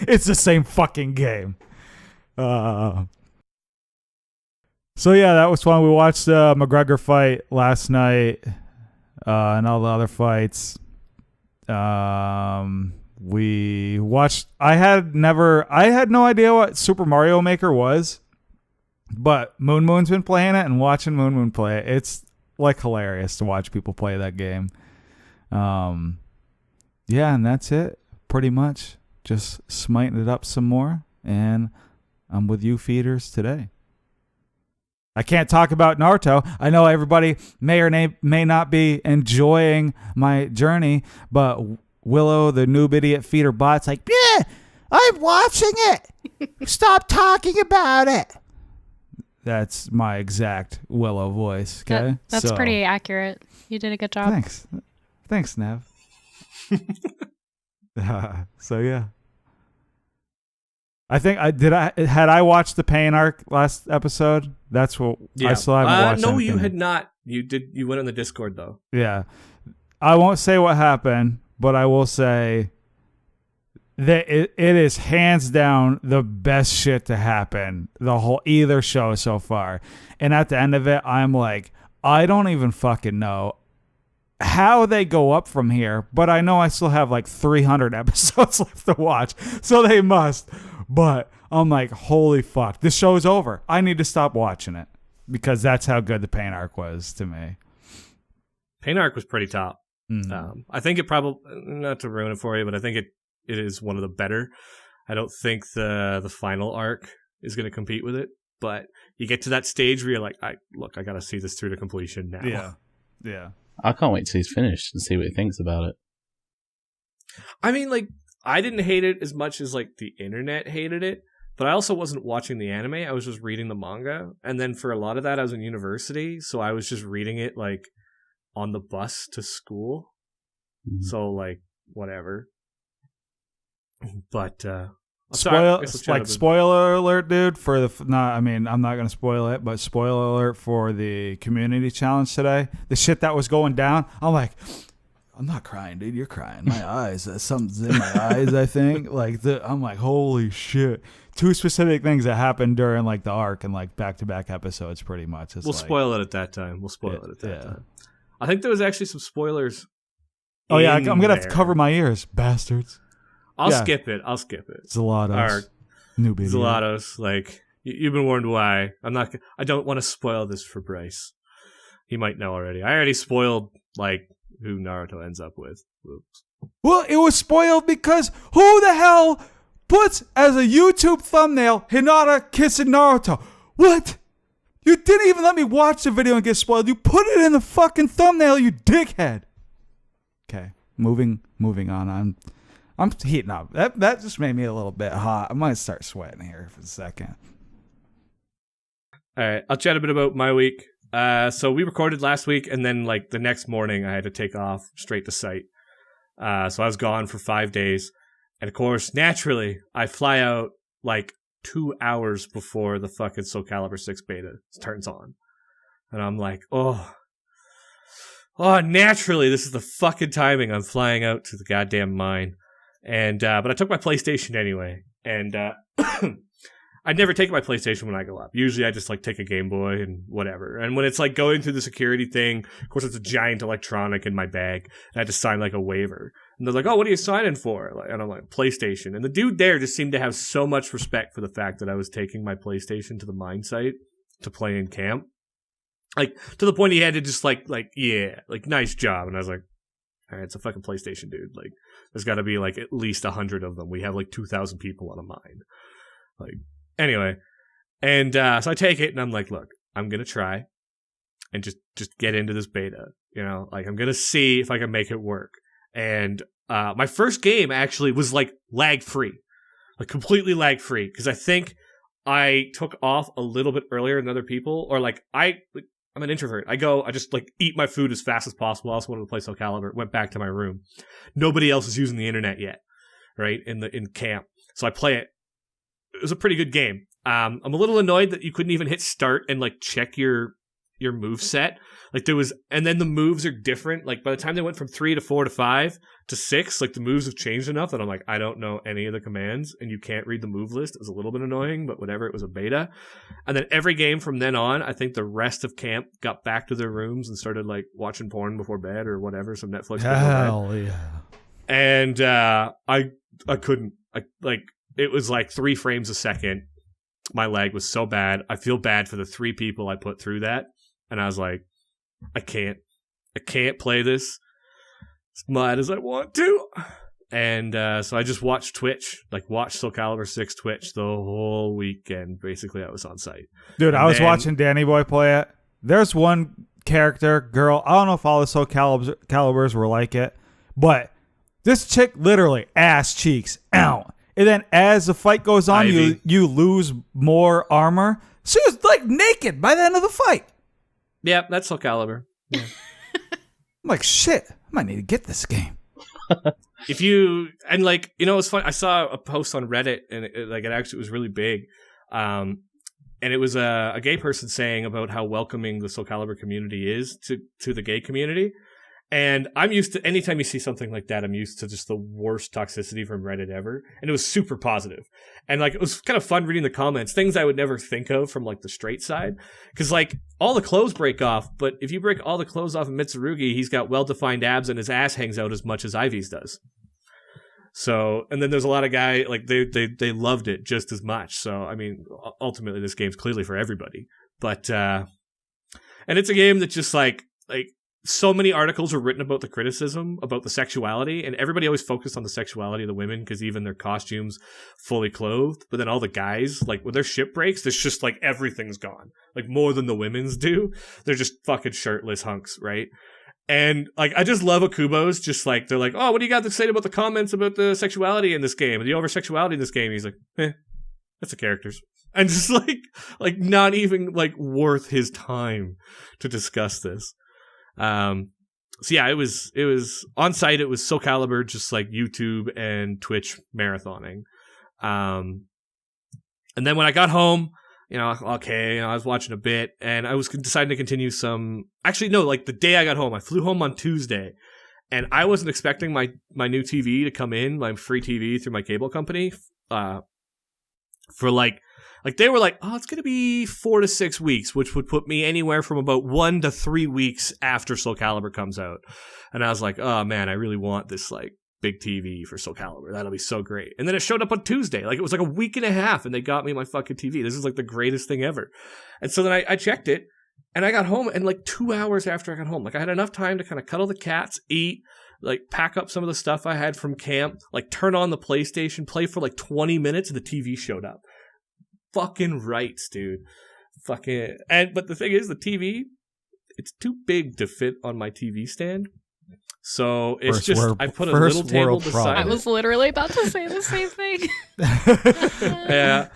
It's the same fucking game. So yeah, that was fun. We watched the McGregor fight last night and all the other fights. We watched. I had no idea what Super Mario Maker was, but Moon's been playing it and watching Moon play it. It's like hilarious to watch people play that game. Yeah, and that's it, pretty much. Just smiting it up some more, and I'm with you feeders today. I can't talk about Naruto. I know everybody may or may not be enjoying my journey, but Willow, the noob idiot feeder bot's like, yeah, I'm watching it. Stop talking about it. That's my exact Willow voice, okay? That's pretty accurate. You did a good job. Thanks, Nev. So yeah. I think had I watched the Pain arc last episode? That's what I still haven't watched. No, anything. you had not. You did. You went on the Discord though. Yeah. I won't say what happened, but I will say that it is hands down the best shit to happen the whole either show so far. And at the end of it, I'm like, I don't even fucking know how they go up from here, but I know I still have like 300 episodes left to watch, so they must. But I'm like, holy fuck, this show's over. I need to stop watching it because that's how good the Pain arc was to me. Pain arc was pretty top. Mm-hmm. I think it probably, not to ruin it for you, but I think it is one of the better. I don't think the final arc is going to compete with it, but you get to that stage where you're like, I got to see this through to completion now. Yeah. I can't wait till he's finished and see what he thinks about it. I mean, like, I didn't hate it as much as, like, the internet hated it, but I also wasn't watching the anime. I was just reading the manga. And then for a lot of that, I was in university, so I was just reading it, like, on the bus to school. Mm-hmm. So, like, whatever. But, spoiler alert, dude, for the I'm not gonna spoil it, but spoiler alert for the community challenge today. The shit that was going down, I'm like, I'm not crying, dude. You're crying. My eyes, something's in my eyes. I think I'm like, holy shit. 2 specific things that happened during like the arc and like back-to-back episodes, pretty much. We'll spoil it at that time. Time. I think there was actually some spoilers. Oh yeah, I'm gonna have to cover my ears, bastards. I'll skip it. Zelatos. Noob idiot. Zelatos, like, you've been warned why. I don't want to spoil this for Bryce. He might know already. I already spoiled, like, who Naruto ends up with. Oops. Well, it was spoiled because who the hell puts as a YouTube thumbnail Hinata kissing Naruto? What? You didn't even let me watch the video and get spoiled. You put it in the fucking thumbnail, you dickhead. Okay, moving on. I'm heating up. That just made me a little bit hot. I might start sweating here for a second. All right, I'll chat a bit about my week. So we recorded last week, and then like the next morning, I had to take off straight to site. So I was gone for 5 days, and of course, naturally, I fly out like 2 hours before the fucking Soul Calibur 6 beta turns on, and I'm like, oh, naturally, this is the fucking timing. I'm flying out to the goddamn mine. And but I took my PlayStation anyway, and I'd never take my PlayStation when I go up. Usually I just like take a Game Boy and whatever. And when it's like going through the security thing, of course it's a giant electronic in my bag, and I had to sign like a waiver. And they're like, "Oh, what are you signing for?" And I'm like, "PlayStation." And the dude there just seemed to have so much respect for the fact that I was taking my PlayStation to the mine site to play in camp, like to the point he had to just like yeah, like nice job. And I was like, all right, it's a fucking PlayStation, dude. Like, there's got to be like at least 100 of them. We have like 2,000 people on a mine. Like, anyway, and so I take it and I'm like, look, I'm gonna try and just get into this beta. You know, like I'm gonna see if I can make it work. And my first game actually was like lag free, like completely lag free, because I think I took off a little bit earlier than other people, or like I'm an introvert. I just like eat my food as fast as possible. I also wanted to play Soul Calibur. Went back to my room. Nobody else is using the internet yet, right? In camp, so I play it. It was a pretty good game. I'm a little annoyed that you couldn't even hit start and like check your move set. Like there was, and then the moves are different. Like by the time they went from 3 to 4 to 5 to 6, like the moves have changed enough that I'm like, I don't know any of the commands, and you can't read the move list. It was a little bit annoying, but whatever. It was a beta. And then every game from then on, I think the rest of camp got back to their rooms and started like watching porn before bed or whatever, some Netflix. Hell yeah. And I couldn't. It was like 3 frames a second. My lag was so bad. I feel bad for the 3 people I put through that. And I was like, I can't play this as much as I want to. And so I just watched Twitch, like watched Soul Calibur 6 Twitch the whole weekend. Basically, I was on site. Dude, I was watching Danny Boy play it. There's one character, girl, I don't know if all the Soul Caliburs were like it, but this chick literally ass cheeks out. And then as the fight goes on, you lose more armor. She was like naked by the end of the fight. Yeah, that's Soul Calibur. Yeah. I'm like, shit, I might need to get this game. If you and like it's fun. I saw a post on Reddit and it actually was really big, and it was a gay person saying about how welcoming the Soul Calibur community is to the gay community. And I'm used to, anytime you see something like that, I'm used to just the worst toxicity from Reddit ever. And it was super positive. And like, it was kind of fun reading the comments, things I would never think of from like the straight side. Cause like all the clothes break off, but if you break all the clothes off of Mitsurugi, he's got well-defined abs and his ass hangs out as much as Ivy's does. So, and then there's a lot of guys, like they loved it just as much. So, I mean, ultimately this game's clearly for everybody, but, and it's a game that just like, so many articles were written about the criticism, about the sexuality, and everybody always focused on the sexuality of the women because even their costumes fully clothed. But then all the guys, like when their ship breaks, it's just like everything's gone. Like more than the women's do. They're just fucking shirtless hunks, right? And like I just love Akubo's just like they're like, oh, what do you got to say about the comments about the sexuality in this game and the over sexuality in this game? And he's like, that's the characters. And just like not even like worth his time to discuss this. So yeah, it was on site. It was Soul Calibur, just like YouTube and Twitch marathoning. And then when I got home, I was watching a bit and I was deciding to continue some, actually, no, like the day I got home, I flew home on Tuesday and I wasn't expecting my new TV to come in, my free TV through my cable company, for like they were like, oh, it's going to be 4 to 6 weeks, which would put me anywhere from about 1 to 3 weeks after Soul Calibur comes out. And I was like, oh man, I really want this like big TV for Soul Calibur. That'll be so great. And then it showed up on Tuesday. Like it was like a week and a half and they got me my fucking TV. This is like the greatest thing ever. And so then I checked it and I got home and like 2 hours after I got home, like I had enough time to kind of cuddle the cats, eat, like pack up some of the stuff I had from camp, like turn on the PlayStation, play for like 20 minutes and the TV showed up. Fucking rights, dude. But the thing is, the TV, it's too big to fit on my TV stand. So it's I put a little table beside. I was literally about to say the same thing. Yeah,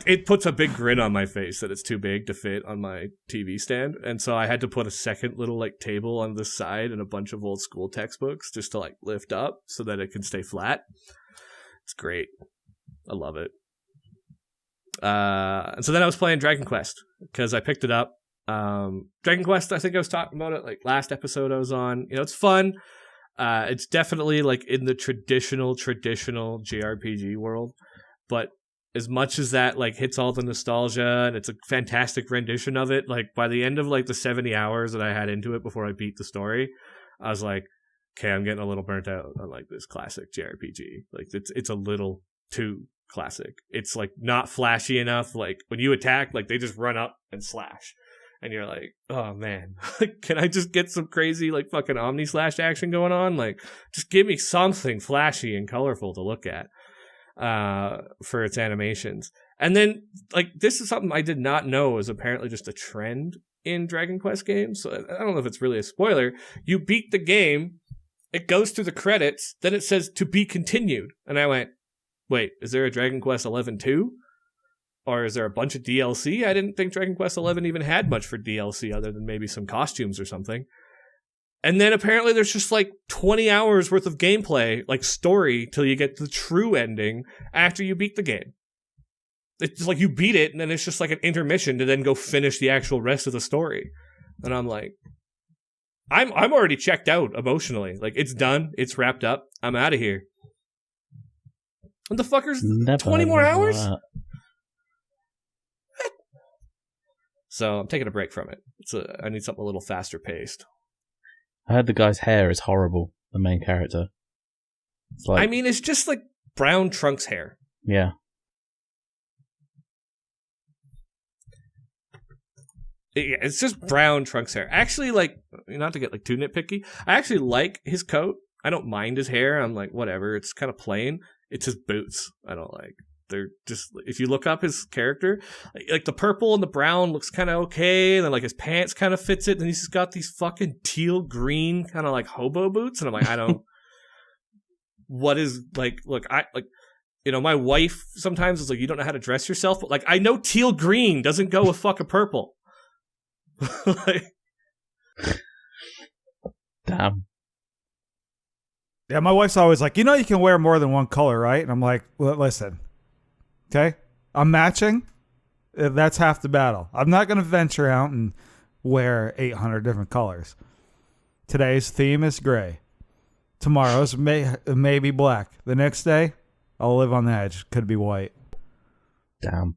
it puts a big grin on my face that it's too big to fit on my TV stand, and so I had to put a second little like table on the side and a bunch of old school textbooks just to like lift up so that it can stay flat. It's great. I love it. And so then I was playing Dragon Quest because I picked it up. Dragon Quest, I think I was talking about it like last episode I was on. It's fun. It's definitely like in the traditional JRPG world, but as much as that like hits all the nostalgia and it's a fantastic rendition of it, like by the end of like the 70 hours that I had into it before I beat the story, I was like, okay, I'm getting a little burnt out on like this classic JRPG. Like it's a little too classic. It's like not flashy enough. Like when you attack, like they just run up and slash. And you're like, oh man, can I just get some crazy like fucking Omni slash action going on? Like just give me something flashy and colorful to look at for its animations. And then like this is something I did not know is apparently just a trend in Dragon Quest games. So I don't know if it's really a spoiler. You beat the game, it goes through the credits, then it says to be continued. And I went, wait, is there a Dragon Quest 11-2? Or is there a bunch of DLC? I didn't think Dragon Quest 11 even had much for DLC other than maybe some costumes or something. And then apparently there's just like 20 hours worth of gameplay, like story, till you get the true ending after you beat the game. It's like you beat it and then it's just like an intermission to then go finish the actual rest of the story. And I'm like, I'm already checked out emotionally. Like it's done. It's wrapped up. I'm out of here. And the fucker's 20 more hours? So I'm taking a break from it. I need something a little faster paced. I heard the guy's hair is horrible, the main character. It's like, I mean, it's just like brown Trunks hair. Yeah. It's just brown Trunks hair. Actually, like, not to get like too nitpicky, I actually like his coat. I don't mind his hair. I'm like, whatever. It's kind of plain. It's his boots I don't like. They're just, if you look up his character, like the purple and the brown looks kind of okay, and then like his pants kind of fits it, and he's just got these fucking teal green kind of like hobo boots, and I'm like, I don't. What is like? Look, I like, my wife sometimes is like, you don't know how to dress yourself, but like I know teal green doesn't go with fucking purple. Like, damn. Yeah, my wife's always like, you can wear more than one color, right? And I'm like, well, listen, okay, I'm matching. That's half the battle. I'm not going to venture out and wear 800 different colors. Today's theme is gray. Tomorrow's may be black. The next day, I'll live on the edge. Could be white. Damn.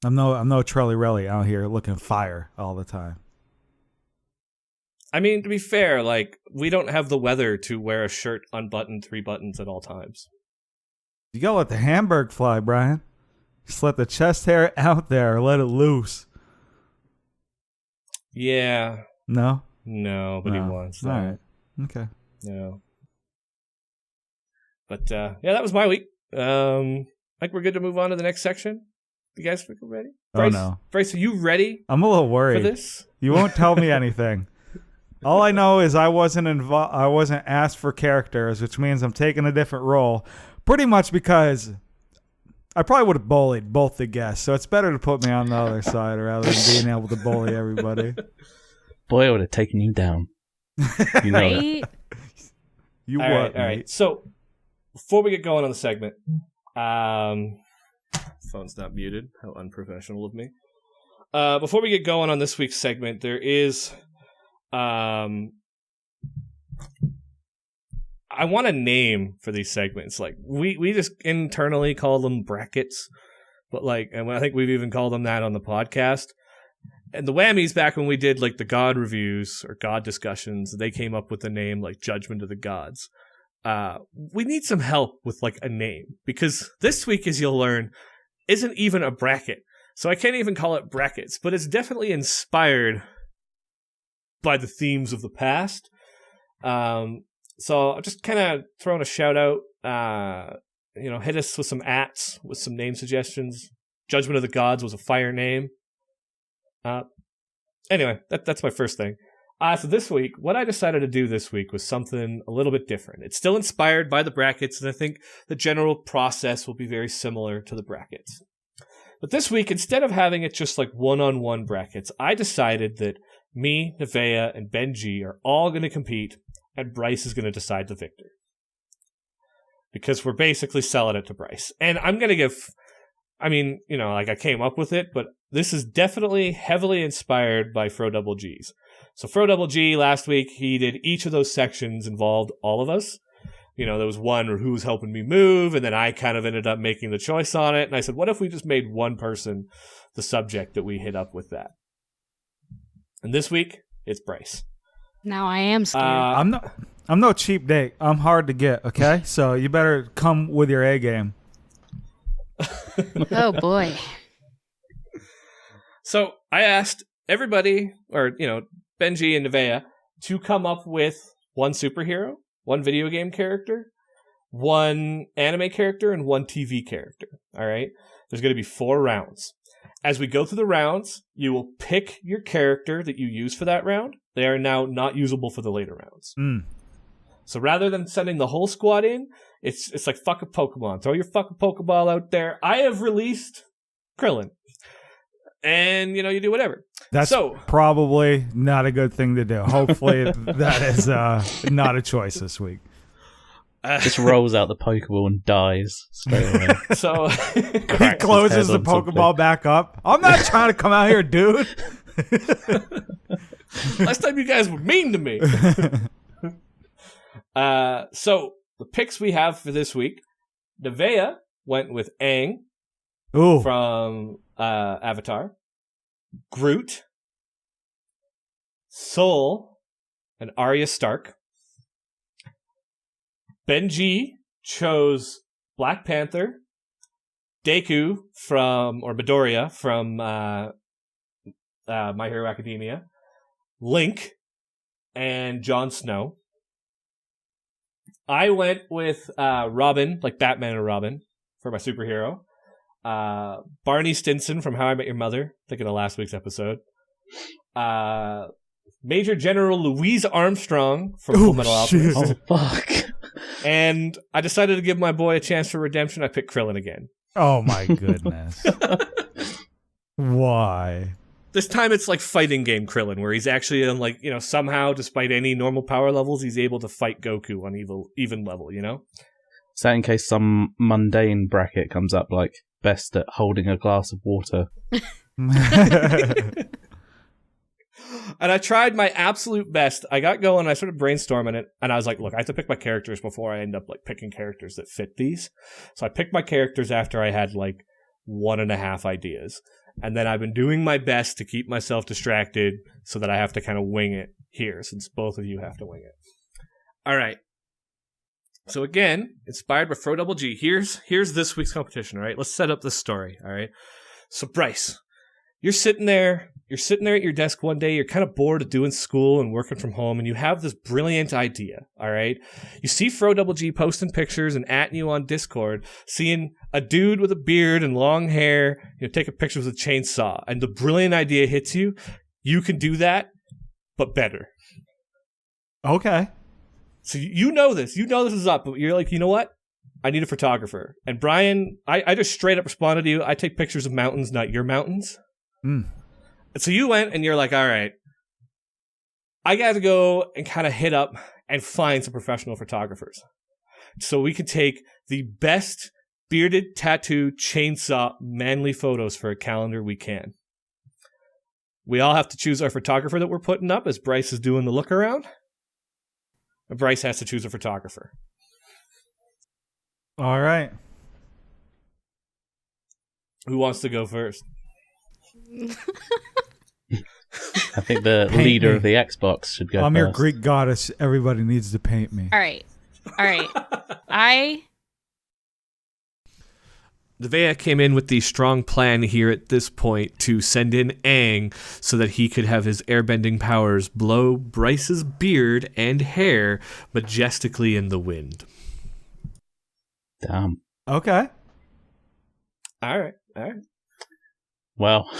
I'm no Trelly Relly out here looking fire all the time. I mean, to be fair, like, we don't have the weather to wear a shirt unbuttoned 3 buttons at all times. You gotta let the Hamburg fly, Brian. Just let the chest hair out there. Let it loose. Yeah. No? Nobody wants that. All right. Okay. No. But, yeah, that was my week. I think we're good to move on to the next section. You guys freaking ready? Bryce, Oh, no. Bryce, are you ready I'm a little for worried. this? You won't tell me anything. All I know is I wasn't asked for characters, which means I'm taking a different role. Pretty much because I probably would have bullied both the guests, so it's better to put me on the other side rather than being able to bully everybody. Boy, I would have taken you down. You know Right? You All what? right. Mate? So, before we get going on the segment, phone's not muted. How unprofessional of me. Before we get going on this week's segment, there is, I want a name for these segments. Like, we just internally call them brackets, but and I think we've even called them that on the podcast. And the Whammies, back when we did like the God reviews or God discussions, they came up with the name like Judgment of the Gods. We need some help with like a name, because this week, as you'll learn, isn't even a bracket. So I can't even call it brackets, but it's definitely inspired by the themes of the past. So I'm just kind of throwing a shout out, hit us with some ats, with some name suggestions. Judgment of the Gods was a fire name. Anyway, that's my first thing. So this week, what I decided to do this week was something a little bit different. It's still inspired by the brackets, and I think the general process will be very similar to the brackets. But this week, instead of having it just like one-on-one brackets, I decided that me, Neveah, and BenG are all going to compete, and Bryce is going to decide the victor. Because we're basically selling it to Bryce. And I'm going to give... I came up with it, but this is definitely heavily inspired by Fro Double G's. So Fro Double G last week, he did each of those sections involved all of us. There was one who was helping me move, and then I kind of ended up making the choice on it. And I said, what if we just made one person the subject that we hit up with that? And this week, it's Bryce. Now I am scared. I'm no cheap date. I'm hard to get, okay? So you better come with your A game. Oh, boy. So I asked everybody, or, BenG and Neveah, to come up with one superhero, one video game character, one anime character, and one TV character. All right? There's going to be 4 rounds. As we go through the rounds, you will pick your character that you use for that round. They are now not usable for the later rounds. So rather than sending the whole squad in, it's like fuck a Pokemon. Throw your fucking Pokeball out there. I have released Krillin. And, you do whatever. That's probably not a good thing to do. Hopefully that is not a choice this week. just rolls out the Pokeball and dies straight away. So he closes the Pokeball back up. I'm not trying to come out here, dude. Last time you guys were mean to me. So the picks we have for this week, Neveah went with Aang from Avatar, Groot, Soul, and Arya Stark. BenG chose Black Panther, Deku or Midoriya from My Hero Academia, Link, and Jon Snow. I went with Robin, like Batman and Robin, for my superhero. Barney Stinson from How I Met Your Mother, thinking of last week's episode. Major General Louise Armstrong from FullMetal Alchemist. Oh, fuck. And I decided to give my boy a chance for redemption. I picked Krillin again. Oh, my goodness. Why? This time it's like fighting game Krillin, where he's actually on like, somehow, despite any normal power levels, he's able to fight Goku on even level, Is that in case some mundane bracket comes up, like best at holding a glass of water? And I tried my absolute best. I got going, I started brainstorming it, and I was like, look, I have to pick my characters before I end up like picking characters that fit these. So I picked my characters after I had like 1.5 ideas. And then I've been doing my best to keep myself distracted so that I have to kind of wing it here, since both of you have to wing it. All right. So again, inspired by FullMetalBenG, here's this week's competition, all right? Let's set up this story, all right? So Bryce, you're sitting there at your desk one day, you're kind of bored of doing school and working from home, and you have this brilliant idea, all right? You see FullMetalBenG posting pictures and atting you on Discord, seeing a dude with a beard and long hair, taking pictures with a chainsaw, and the brilliant idea hits you. You can do that, but better. Okay. So you know this is up, but you're like, you know what? I need a photographer. And Brian, I just straight up responded to you. I take pictures of mountains, not your mountains. And so you went and you're like, all right, I got to go and kind of hit up and find some professional photographers so we can take the best bearded, tattoo, chainsaw, manly photos for a calendar we can. We all have to choose our photographer that we're putting up as Bryce is doing the look around. And Bryce has to choose a photographer. All right. Who wants to go first? I think the leader of the Xbox should go I'm first. your Greek goddess. Everybody needs to paint me. All right. Neveah came in with the strong plan here at this point to send in Aang so that he could have his airbending powers blow Bryce's beard and hair majestically in the wind. Damn. Okay. All right. Well,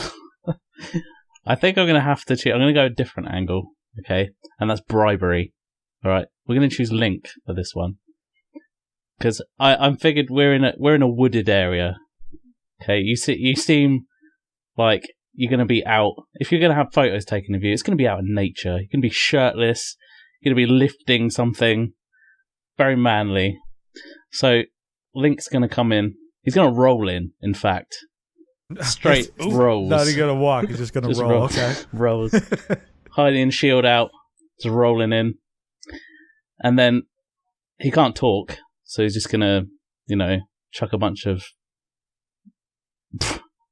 I think I'm going to have to cheat. I'm going to go a different angle, okay? And that's bribery. All right. We're going to choose Link for this one. Because I'm figured we're in a wooded area. Okay, you seem like you're gonna be out. If you're gonna have photos taken of you, it's gonna be out in nature. You're gonna be shirtless. You're gonna be lifting something very manly. So Link's gonna come in. He's gonna roll in fact, straight rolls. Not even gonna walk. He's just gonna roll. Okay, rolls. Hiding shield out, just rolling in, and then he can't talk. So he's just going to, chuck a bunch of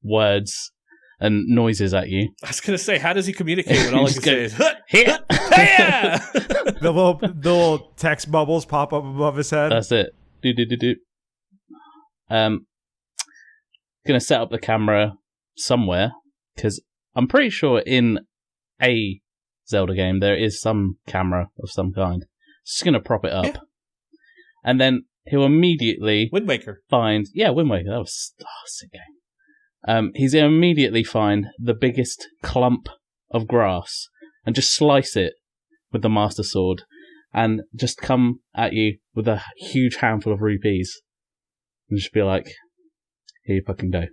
words and noises at you. I was going to say, how does he communicate when all he can say is, hit? The little text bubbles pop up above his head. That's it. Do. Going to set up the camera somewhere, because I'm pretty sure in a Zelda game there is some camera of some kind. Just going to prop it up. Yeah. And then he'll immediately Wind Waker. Wind Waker. That was a sick game. He's going to immediately find the biggest clump of grass and just slice it with the Master Sword and just come at you with a huge handful of rupees and just be like, here you fucking go.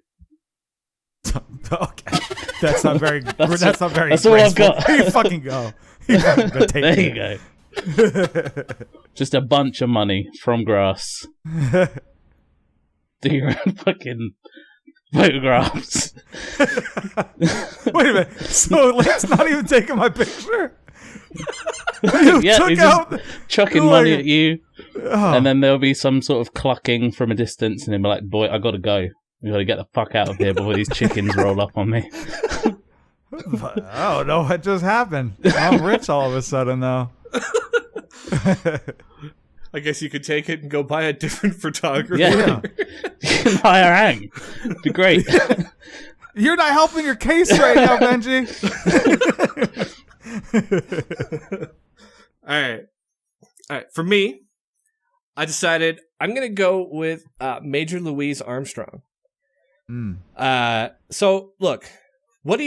Okay. That's not very. That's not very. That's all I've got. Here you fucking go. There you go. Just a bunch of money from grass. Do your own fucking photographs. Wait a minute. So Link's not even taking my picture? You yeah, he's just chucking money at you. Oh. And then there'll be some sort of clucking from a distance, and he'll be like, boy, I gotta go. We gotta get the fuck out of here before these chickens roll up on me. I don't know what just happened. I'm rich all of a sudden, though. I guess you could take it and go buy a different photographer. Yeah. You can hire Aang. It'd be great. You're not helping your case right now, Benji. All right. For me, I decided I'm going to go with Major Louise Armstrong. So, look, what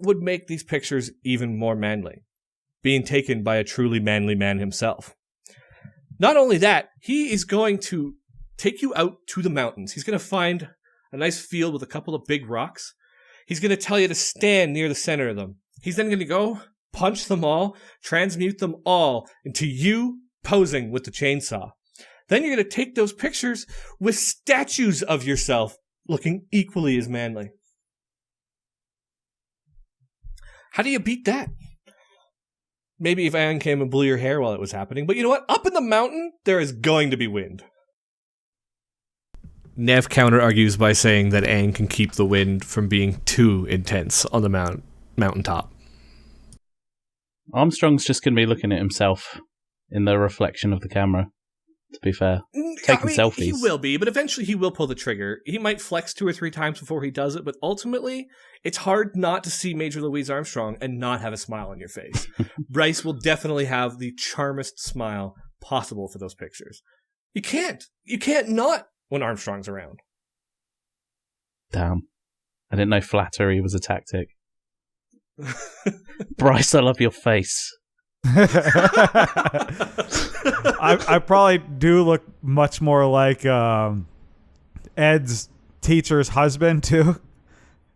would make these pictures even more manly? Being taken by a truly manly man himself. Not only that, he is going to take you out to the mountains. He's going to find a nice field with a couple of big rocks. He's going to tell you to stand near the center of them. He's then going to go punch them all, transmute them all into you posing with the chainsaw. Then you're going to take those pictures with statues of yourself looking equally as manly. How do you beat that? Maybe if Aang came and blew your hair while it was happening. But you know what? Up in the mountain, there is going to be wind. Nev counter-argues by saying that Aang can keep the wind from being too intense on the mountaintop. Armstrong's just going to be looking at himself in the reflection of the camera, to be fair. Taking selfies. He will be, but eventually he will pull the trigger. He might flex 2 or 3 times before he does it, but ultimately, it's hard not to see Major Louise Armstrong and not have a smile on your face. Bryce will definitely have the charmest smile possible for those pictures. You can't. You can't not when Armstrong's around. Damn. I didn't know flattery was a tactic. Bryce, I love your face. I probably do look much more like Ed's teacher's husband too,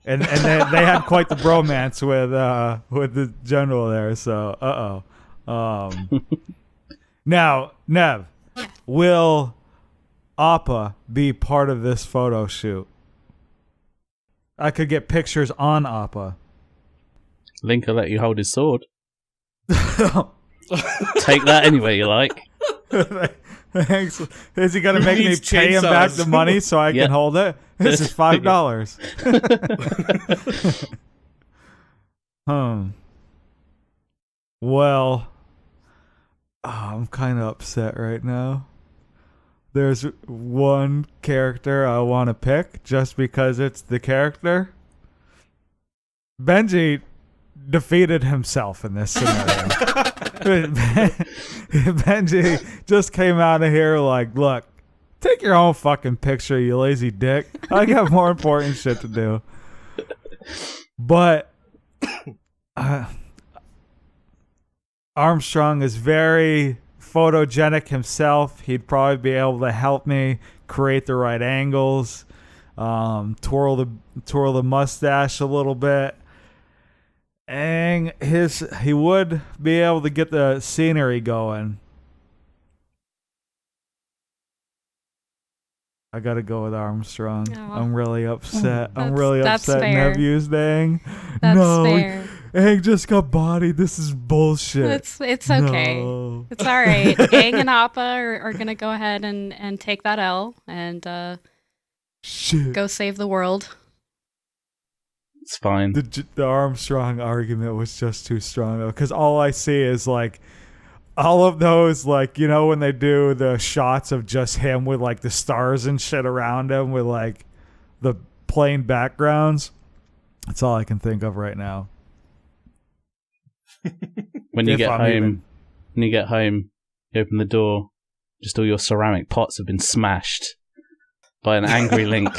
and they had quite the bromance with the general there. So now Nev, will Appa be part of this photo shoot? I could get pictures on Appa. Link will let you hold his sword. Take that anyway you like. Thanks. Is he gonna make me pay him back the money so I can hold it? This is $5. Well, I'm kind of upset right now. There's one character I want to pick just because it's the character. Benji defeated himself in this scenario. Benji just came out of here like, look, take your own fucking picture, you lazy dick. I got more important shit to do. But Armstrong is very photogenic himself. He'd probably be able to help me create the right angles, twirl the mustache a little bit. And he would be able to get the scenery going. I gotta go with Armstrong. Oh. I'm really upset. I'm really upset. Fair. Nev used Aang. That's no, fair. Aang just got bodied. This is bullshit. It's okay. No. It's all right. Aang and Appa are gonna go ahead and take that L and Shit. go save the world. It's fine. The Armstrong argument was just too strong though, because all I see is like all of those, like, you know, when they do the shots of just him with like the stars and shit around him with like the plain backgrounds. That's all I can think of right now. When you get home, you open the door, just all your ceramic pots have been smashed by an angry Link.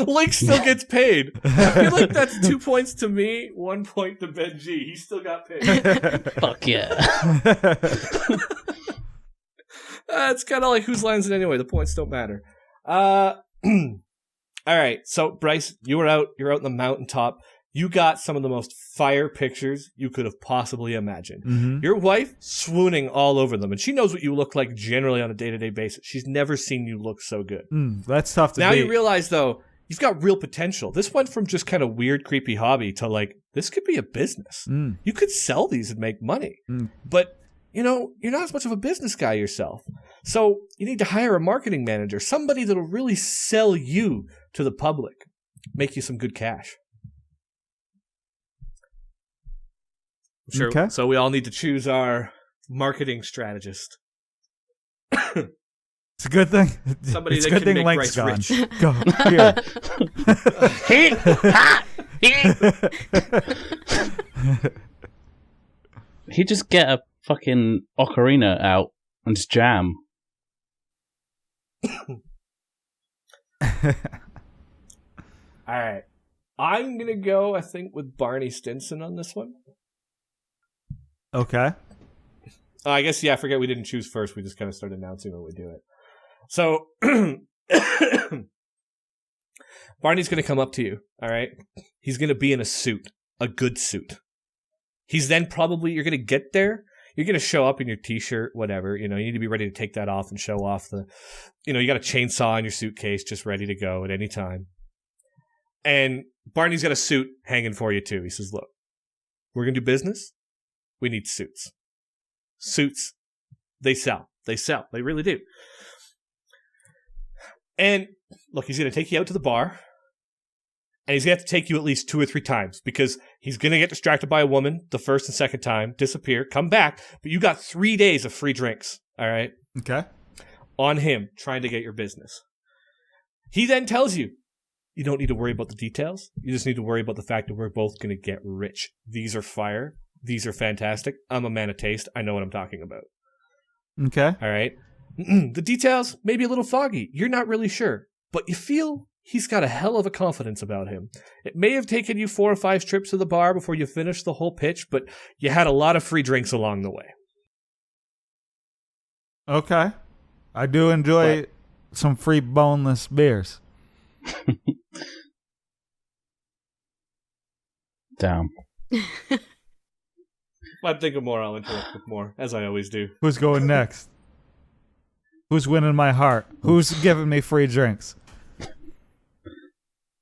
Link still gets paid. I feel like that's 2 points to me, 1 point to BenG. He still got paid. Fuck yeah. It's kind of like whose lines it anyway. The points don't matter. All right. So Bryce, you're out in the mountaintop. You got some of the most fire pictures you could have possibly imagined. Mm-hmm. Your wife swooning all over them, and she knows what you look like generally on a day-to-day basis. She's never seen you look so good. That's tough to Now beat. you realize, though, you've got real potential. This went from just kind of weird, creepy hobby to like, this could be a business. You could sell these and make money. But, you know, you're not as much of a business guy yourself. So you need to hire a marketing manager, somebody that'll really sell you to the public, make you some good cash. Sure. Okay. So we all need to choose our marketing strategist. It's a good thing. Somebody it's that a good can thing make Link's Bryce gone. rich. Go here. He just get a fucking ocarina out and just jam. All right. I'm going to go, I think, with Barney Stinson on this one. Okay. I guess, I forget we didn't choose first. We just kind of started announcing when we do it. So, Barney's going to come up to you, all right? He's going to be in a suit, a good suit. He's then you're going to get there. You're going to show up in your t-shirt, whatever. You need to be ready to take that off and show off you got a chainsaw in your suitcase just ready to go at any time. And Barney's got a suit hanging for you too. He says, look, we're going to do business. We need suits. Suits, they sell. They sell. They really do. And look, he's going to take you out to the bar. And he's going to have to take you at least 2 or 3 times because he's going to get distracted by a woman the first and second time, disappear, come back. But you got 3 days of free drinks, all right? Okay. On him trying to get your business. He then tells you, you don't need to worry about the details. You just need to worry about the fact that we're both going to get rich. These are fire. These are fantastic. I'm a man of taste. I know what I'm talking about. Okay. All right? The details, maybe a little foggy. You're not really sure. But you feel he's got a hell of a confidence about him. It may have taken you 4 or 5 trips to the bar before you finished the whole pitch, but you had a lot of free drinks along the way. Okay. I do enjoy some free boneless beers. Damn. If I think of more, I'll interrupt with more, as I always do. Who's going next? Who's winning my heart? Who's giving me free drinks?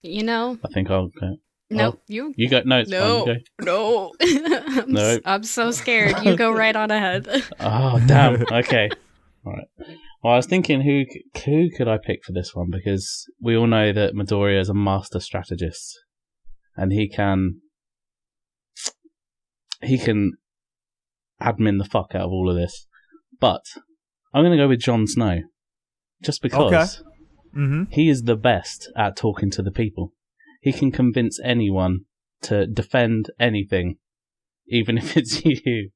I think I'll go. Nope. You go. No, it's No. fine. You go. No. No. I'm so scared. You go right on ahead. Oh, damn. Okay. All right. Well, I was thinking who could I pick for this one, because we all know that Midoriya is a master strategist, and he can admin the fuck out of all of this. But I'm going to go with Jon Snow, just because he is the best at talking to the people. He can convince anyone to defend anything, even if it's you.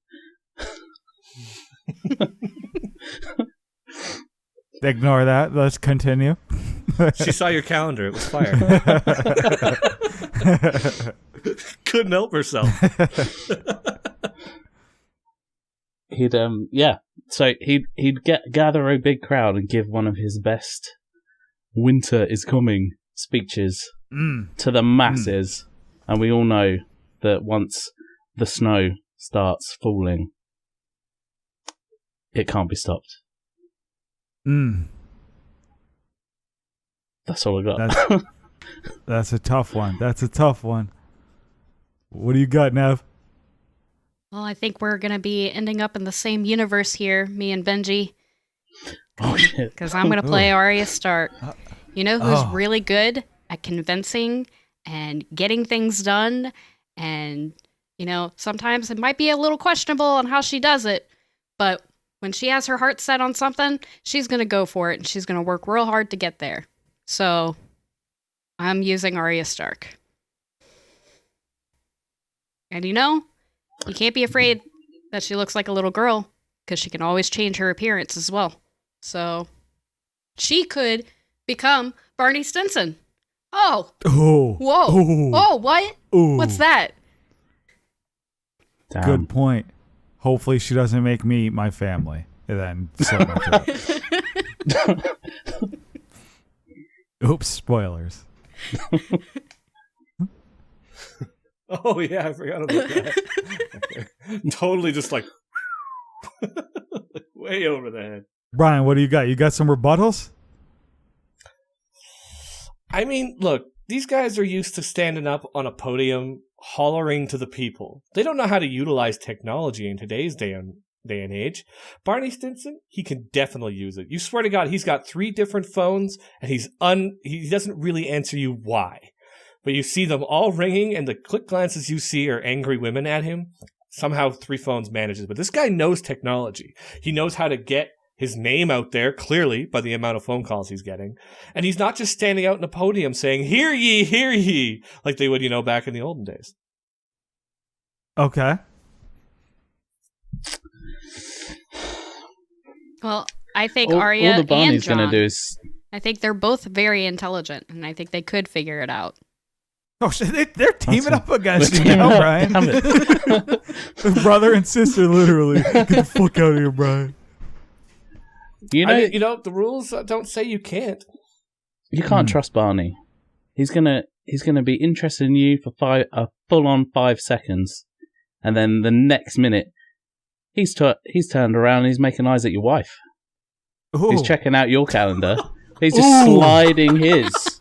Ignore that. Let's continue. She saw your calendar. It was fire. Couldn't help herself. So he'd gather a big crowd and give one of his best "Winter is coming" speeches to the masses, and we all know that once the snow starts falling, it can't be stopped. That's all I got. That's a tough one. What do you got, Nev? Well, I think we're going to be ending up in the same universe here, me and Benji. Oh, shit. Because I'm going to play Arya Stark. You know who's really good at convincing and getting things done? And, sometimes it might be a little questionable on how she does it, but when she has her heart set on something, she's going to go for it, and she's going to work real hard to get there. So, I'm using Arya Stark. And you can't be afraid that she looks like a little girl, because she can always change her appearance as well. So, she could become Barney Stinson. Oh. Whoa. Oh, what? What's that? Damn. Good point. Hopefully she doesn't make me eat my family. And then slit my throat. Oops, spoilers. Oh, yeah, I forgot about that. Totally just like way over the head. Brian, what do you got? You got some rebuttals? I mean, look, these guys are used to standing up on a podium, hollering to the people. They don't know how to utilize technology in today's day and age. Barney Stinson, he can definitely use it. You swear to God, he's got 3 different phones, and he doesn't really answer you why. But you see them all ringing, and the quick glances you see are angry women at him. Somehow 3 phones manages. But this guy knows technology. He knows how to get his name out there, clearly, by the amount of phone calls he's getting. And he's not just standing out in a podium saying, "Hear ye," like they would, back in the olden days. Okay. Well, I think all Arya the Barney's and Jon, gonna do is I think they're both very intelligent, and I think they could figure it out. Oh shit! They're teaming up against They're you teaming now, up. Brian. Damn it. Brother and sister, literally. Get the fuck out of here, Brian. The rules don't say you can't. You can't trust Barney. He's gonna be interested in you for a full on 5 seconds, and then the next minute he's turned around and he's making eyes at your wife. Ooh. He's checking out your calendar. He's just sliding his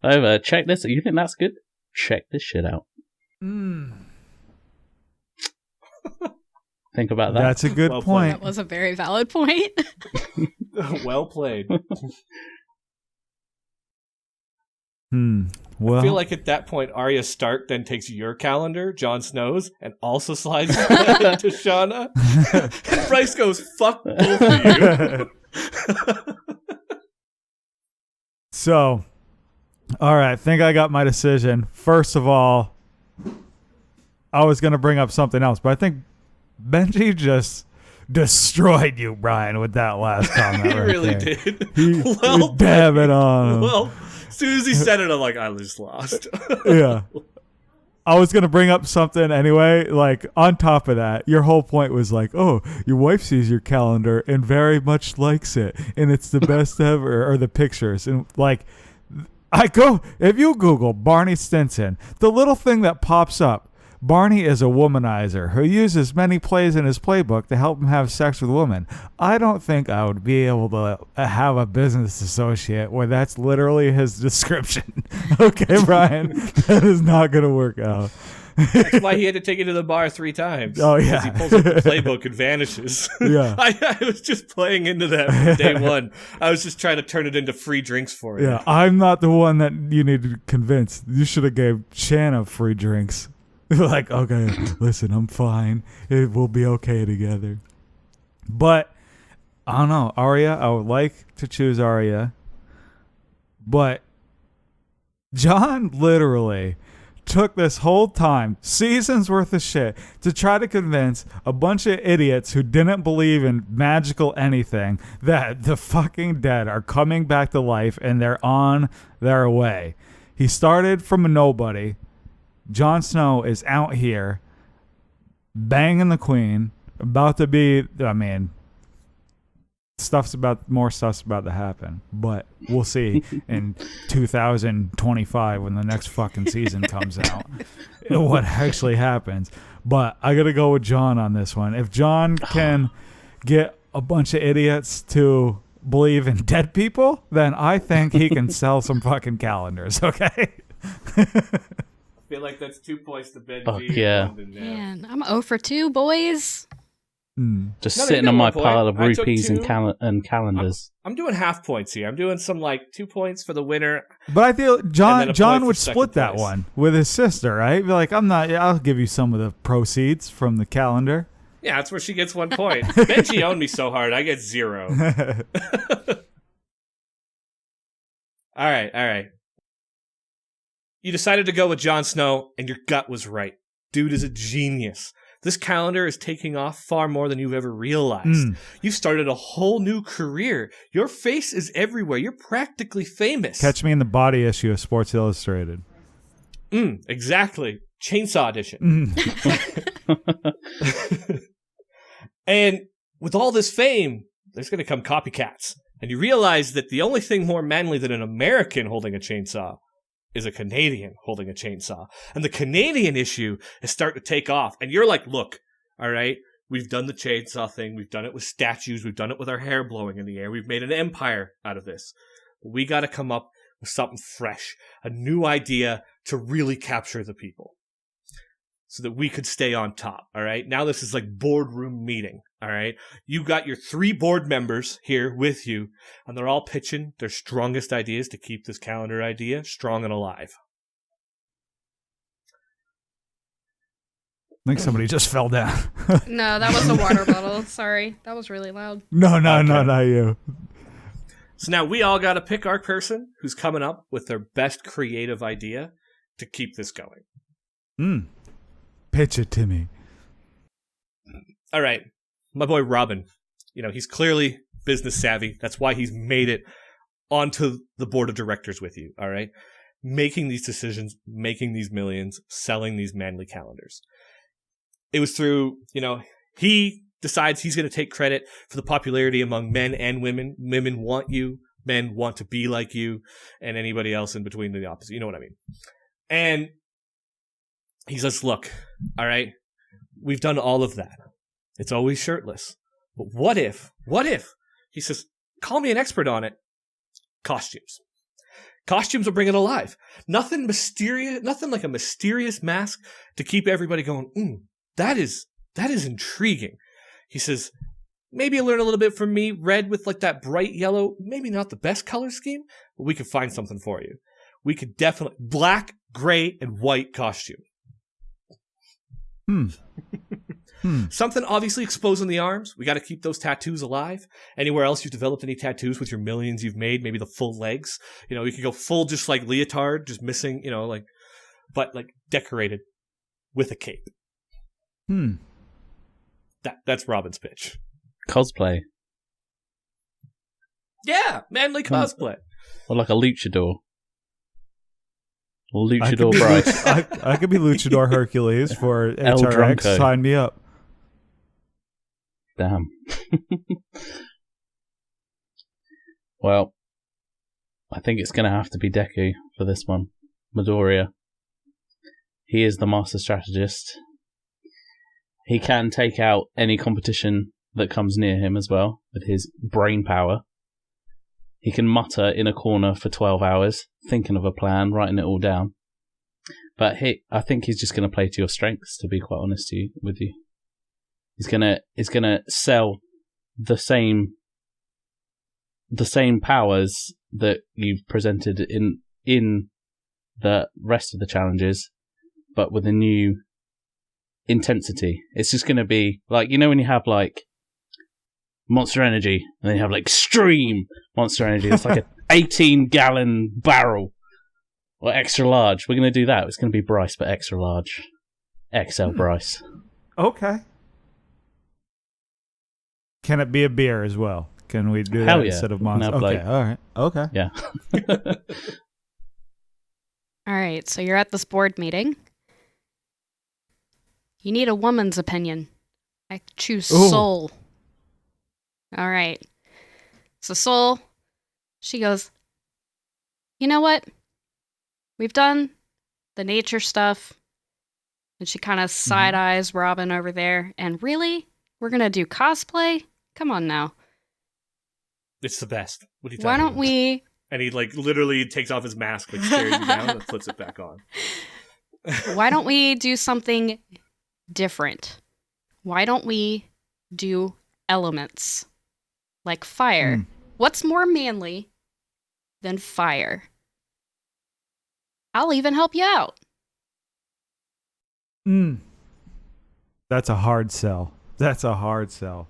over. Check this. You think that's good? Check this shit out. Think about that. That's a good point. That was a very valid point. Well played. Well, I feel like at that point, Arya Stark then takes your calendar, Jon Snow's, and also slides it to Shauna. And Bryce goes, "Fuck both of you." So, all right, I think I got my decision. First of all, I was going to bring up something else, but I think Benji just destroyed you, Brian, with that last comment. He right really there. did. He damn it on him. Well, as soon as he said it, I'm like, I just lost. Yeah. I was going to bring up something anyway. Like, on top of that, your whole point was like, oh, your wife sees your calendar and very much likes it. And it's the best ever, or the pictures. And, like, if you Google Barney Stinson, the little thing that pops up, Barney is a womanizer who uses many plays in his playbook to help him have sex with women. I don't think I would be able to have a business associate where that's literally his description. Okay, Brian, that is not going to work out. That's why he had to take it to the bar 3 times. Oh, yeah. He pulls up the playbook and vanishes. Yeah. I was just playing into that from day one. I was just trying to turn it into free drinks for you. Yeah, I'm not the one that you need to convince. You should have gave Shanna free drinks. Like, okay, listen, I'm fine. It will be okay together. But, I don't know. Arya, I would like to choose Arya. But John literally took this whole time, seasons worth of shit, to try to convince a bunch of idiots who didn't believe in magical anything that the fucking dead are coming back to life and they're on their way. He started from a nobody. Jon Snow is out here banging the queen, about to be, I mean, more stuff's about to happen, but we'll see in 2025 when the next fucking season comes out what actually happens. But I gotta go with John on this one. If John can get a bunch of idiots to believe in dead people, then I think he can sell some fucking calendars. Okay. I feel like that's 2 points to BenG. Fuck yeah. Man, I'm 0 for 2, boys. Just No, sitting you on got my 1 point. pile of I took rupees 2. and calendars. I'm doing half points here. I'm doing some like 2 points for the winner. But I feel And then a John point would for second split that place. one with his sister, right? Be like, I'll give you some of the proceeds from the calendar. Yeah, that's where she gets 1 point. BenG owned me so hard, I get 0. All right. You decided to go with Jon Snow, and your gut was right. Dude is a genius. This calendar is taking off far more than you've ever realized. You've started a whole new career. Your face is everywhere. You're practically famous. Catch me in the body issue of Sports Illustrated. Exactly. Chainsaw edition. And with all this fame, there's going to come copycats. And you realize that the only thing more manly than an American holding a chainsaw is a Canadian holding a chainsaw. And the Canadian issue is starting to take off. And you're like, look, all right, we've done the chainsaw thing. We've done it with statues. We've done it with our hair blowing in the air. We've made an empire out of this. We got to come up with something fresh, a new idea to really capture the people so that we could stay on top. All right. Now this is like boardroom meeting. All right. You got your 3 board members here with you, and they're all pitching their strongest ideas to keep this calendar idea strong and alive. I think somebody just fell down. No, that was a water bottle. Sorry. That was really loud. No, not you. So now we all got to pick our person who's coming up with their best creative idea to keep this going. Pitch it to me. All right. My boy Robin, he's clearly business savvy. That's why he's made it onto the board of directors with you, all right? Making these decisions, making these millions, selling these manly calendars. It was through, he decides he's going to take credit for the popularity among men and women. Women want you. men want to be like you, and anybody else in between the opposite. You know what I mean? And he says, look, all right, we've done all of that. It's always shirtless. But what if, he says, call me an expert on it. Costumes. Costumes will bring it alive. Nothing mysterious, nothing like a mysterious mask to keep everybody going, that is intriguing. He says, maybe you learn a little bit from me, red with like that bright yellow, maybe not the best color scheme, but we could find something for you. We could definitely, black, gray, and white costume. Something obviously exposed on the arms. We got to keep those tattoos alive. Anywhere else you've developed any tattoos with your millions you've made, maybe the full legs. You know, you could go full just like leotard, just missing, you know, like, but like decorated with a cape. That's Robin's pitch. Cosplay. Yeah, manly cosplay. Or like a luchador. Luchador Bryce. I could be Luchador Hercules for El HRX. Drunko. Sign me up. Damn. Well, I think it's going to have to be Deku for this one. Midoriya. He is the master strategist. He can take out any competition that comes near him as well with his brain power. He can mutter in a corner for 12 hours, thinking of a plan, writing it all down. But I think he's just going to play to your strengths, to be quite honest with you. He's gonna sell the same powers that you've presented in the rest of the challenges, but with a new intensity. It's just going to be like, you know, when you have like Monster Energy and then you have like Extreme Monster Energy. It's like an 18-gallon barrel or extra large. We're going to do that. It's going to be Bryce, but extra large. XL Bryce. Okay. Can it be a beer as well? Can we do Hell that yeah. instead of Monster? No, okay, like- all right. Okay. Yeah. All right, so you're at this board meeting. You need a woman's opinion. I choose Ooh. Soul. All right. So Soul, she goes, you know what? We've done the nature stuff. And she kind of side-eyes Robin over there. And really? We're going to do cosplay? Come on now. It's the best. What are you Why talking don't about? we... And he like literally takes off his mask, like stares you down, and flips it back on. Why don't we do something different? Why don't we do elements? Like fire. What's more manly than fire? I'll even help you out. That's a hard sell. That's a hard sell.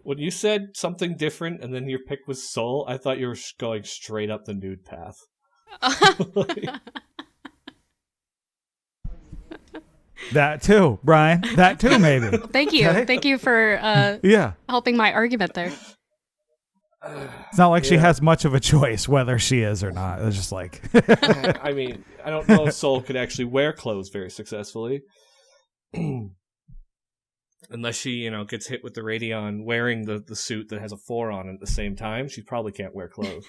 When you said something different and then your pick was Soul, I thought you were going straight up the nude path. That too, Brian. That too, maybe. Thank you. Okay. Thank you for Yeah. helping my argument there. It's not like she has much of a choice whether she is or not. It's just like... I mean, I don't know if Soul could actually wear clothes very successfully. Unless she, you know, gets hit with the Radion wearing the suit that has a 4 on it at the same time, she probably can't wear clothes.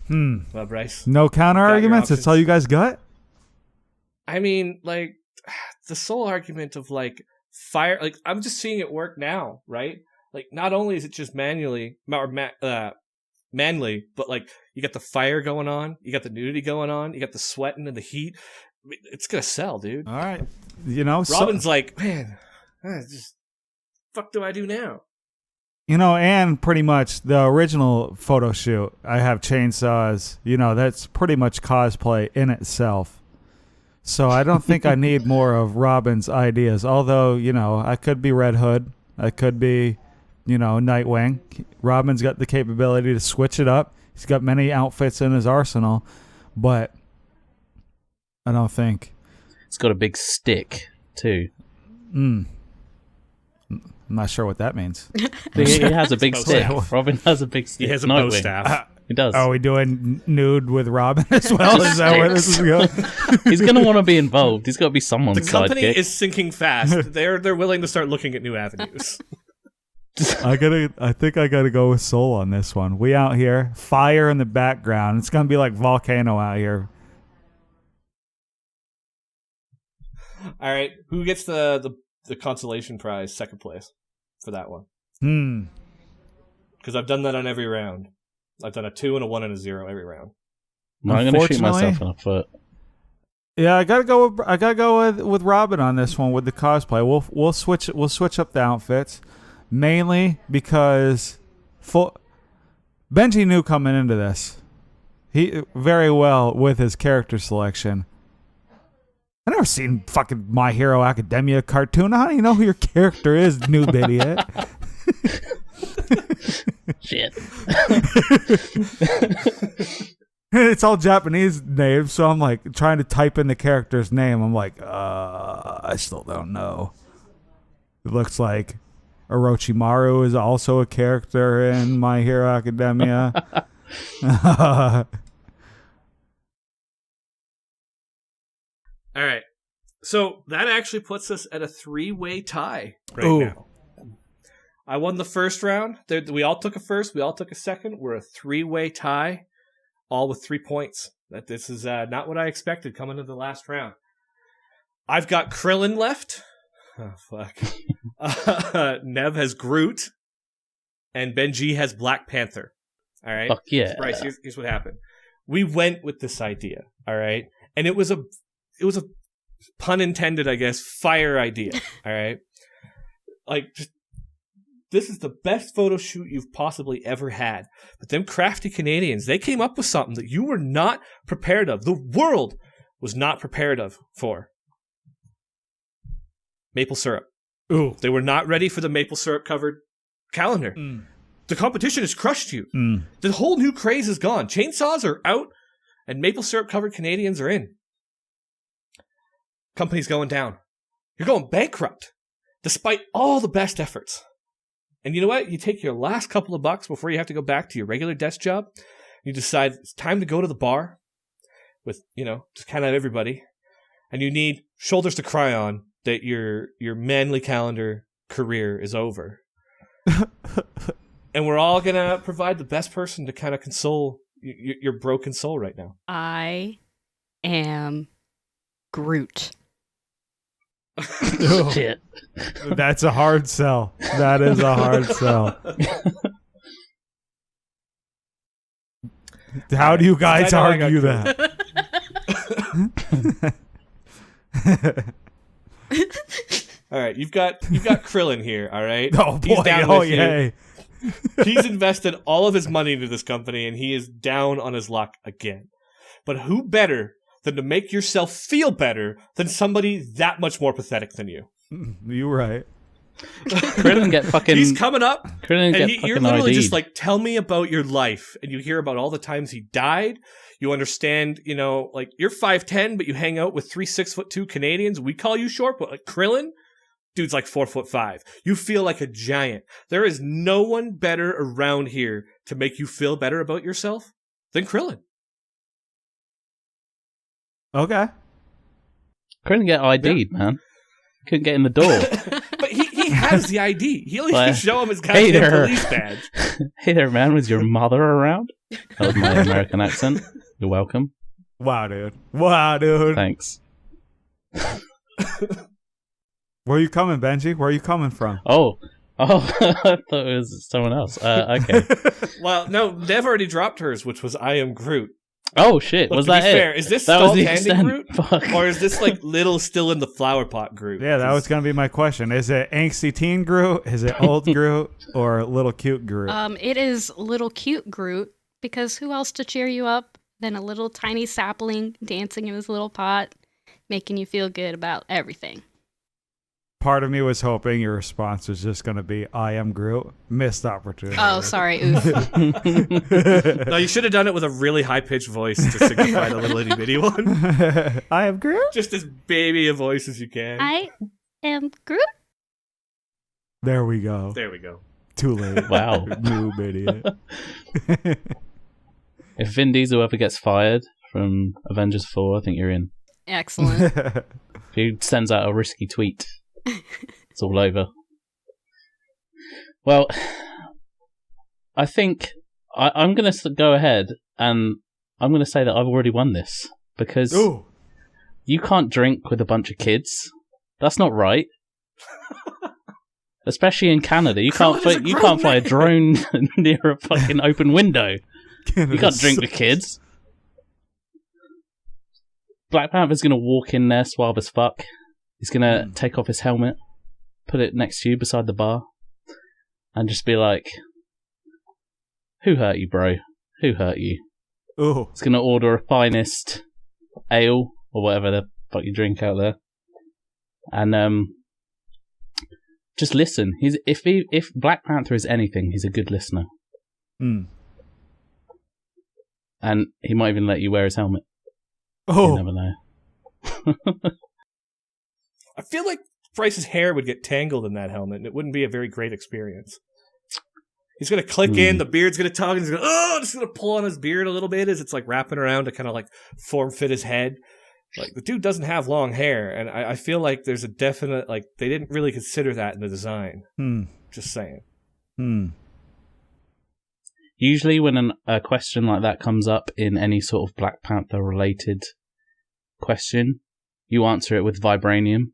Well, Bryce? No counter Got your arguments? That's options? all you guys got? I mean, like, the Soul argument of, like, fire... Like, I'm just seeing it work now, right? Like, not only is it just manly, but, like, you got the fire going on, you got the nudity going on, you got the sweating and the heat. I mean, it's gonna sell, dude. All right. You know, Robin's like, man, just fuck do I do now? You know, and pretty much the original photo shoot, I have chainsaws. You know, that's pretty much cosplay in itself. So I don't think I need more of Robin's ideas. Although, you know, I could be Red Hood. I could be, you know, Nightwing. Robin's got the capability to switch it up. He's got many outfits in his arsenal. But I don't think... It's got a big stick, too. I'm not sure what that means. He has a big Bow stick. staff. Robin has a big stick. He has a bow Nightwing. staff. He does. Are we doing nude with Robin as well? Is that where this is going? He's going to want to be involved. He's got to be someone's The company sidekick. is sinking fast. They're willing to start looking at new avenues. I think I gotta go with Soul on this one. We out here, fire in the background. It's gonna be like Volcano out here. All right, who gets the consolation prize, second place, for that one? Because I've done that on every round. I've done a 2 and a 1 and a 0 every round. No, I'm going to shoot myself in the foot. Yeah, I gotta go with Robin on this one with the cosplay. We'll switch up the outfits, mainly because Benji knew coming into this. He very well with his character selection. I never seen fucking My Hero Academia cartoon. How do you know who your character is, noob idiot? Shit. It's all Japanese names, so I'm like trying to type in the character's name. I'm like, I still don't know. It looks like Orochimaru is also a character in My Hero Academia. All right. So that actually puts us at a 3-way tie right now. I won the first round. We all took a first. We all took a second. We're a 3-way tie, all with 3 points. This is not what I expected coming into the last round. I've got Krillin left. Oh, fuck. Nev has Groot. And BenG has Black Panther. All right? Fuck yeah. Bryce, here's what happened. We went with this idea, all right? And it was a pun intended, I guess, fire idea, all right? Like, just, this is the best photo shoot you've possibly ever had. But them crafty Canadians, they came up with something that you were not prepared of. The world was not prepared for. Maple syrup. Ooh. They were not ready for the maple syrup covered calendar. The competition has crushed you. The whole new craze is gone. Chainsaws are out and maple syrup covered Canadians are in. Company's going down. You're going bankrupt despite all the best efforts. And you know what? You take your last couple of bucks before you have to go back to your regular desk job. You decide it's time to go to the bar with, just kind of everybody. And you need shoulders to cry on that your manly calendar career is over. And we're all going to provide the best person to kind of console your broken soul right now. I am Groot. Shit. That's a hard sell. That is a hard sell. How do you guys argue that? All right, you've got Krillin here, all right? Oh boy, He's down with you. yay. He's invested all of his money into this company, and he is down on his luck again. But who better than to make yourself feel better than somebody that much more pathetic than you? You're right. Krillin get fucking... He's coming up, Krillin and get you're fucking literally ID'd. just like, tell me about your life. And you hear about all the times he died. You understand, like, you're 5'10", but you hang out with 3 6'2" Canadians. We call you short, but like Krillin, dude's like 4'5". You feel like a giant. There is no one better around here to make you feel better about yourself than Krillin. Okay. Krillin get ID'd, man. Couldn't get in the door. But he has the ID. He only Well, can show him his hey goddamn there. police badge. Hey there, man. Was your mother around? That was my American accent. You're welcome. Wow, dude. Thanks. Where are you coming, Benji? Where are you coming from? Oh, I thought it was someone else. Okay. Well, no, Nev already dropped hers, which was I am Groot. Oh shit! Look, Was to that be it? fair, is this That was Skull the Candy extent. Groot? Fuck. Or is this like little still in the flower pot Groot? Yeah, that was going to be my question. Is it angsty teen Groot? Is it old Groot? Or little cute Groot? It is little cute Groot, because who else to cheer you up than a little tiny sapling dancing in his little pot, making you feel good about everything. Part of me was hoping your response was just going to be, I am Groot. Missed opportunity. Oh, sorry. Oof. No, you should have done it with a really high-pitched voice to signify the little itty-bitty one. I am Groot? Just as baby a voice as you can. I am Groot. There we go. There we go. Too late. Wow. Noob idiot. If Vin Diesel ever gets fired from Avengers 4, I think you're in. Excellent. If he sends out a risky tweet, it's all over. Well, I think I'm going to go ahead and I'm going to say that I've already won this because you can't drink with a bunch of kids. That's not right. Especially in Canada, you can't fly a drone near a fucking open window. You can't drink with kids. Black Panther's gonna walk in there suave as fuck. He's gonna take off his helmet, put it next to you beside the bar, and just be like, "Who hurt you, bro? Who hurt you?" Ooh. He's gonna order a finest ale or whatever the fuck you drink out there, and just listen. If Black Panther is anything, he's a good listener. Mm. And he might even let you wear his helmet. Oh. You never know. I feel like Bryce's hair would get tangled in that helmet, and it wouldn't be a very great experience. He's going to click in, the beard's going to tug, and he's going to, just going to pull on his beard a little bit as it's like wrapping around to kind of like form fit his head. Like, the dude doesn't have long hair, and I feel like there's a definite, like, they didn't really consider that in the design. Just saying. Usually when a question like that comes up in any sort of Black Panther-related question, you answer it with vibranium.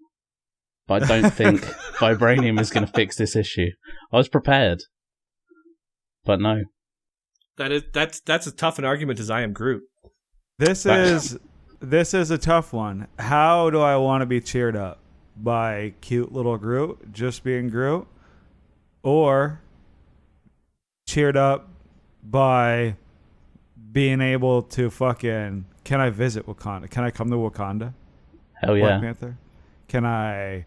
But I don't think vibranium is going to fix this issue. I was prepared. But no. That's as tough an argument as I am Groot. This is a tough one. How do I want to be cheered up? By cute little Groot, just being Groot? Or cheered up by being able to fucking... Can I visit Wakanda? Can I come to Wakanda? Hell yeah. Black Panther? Can I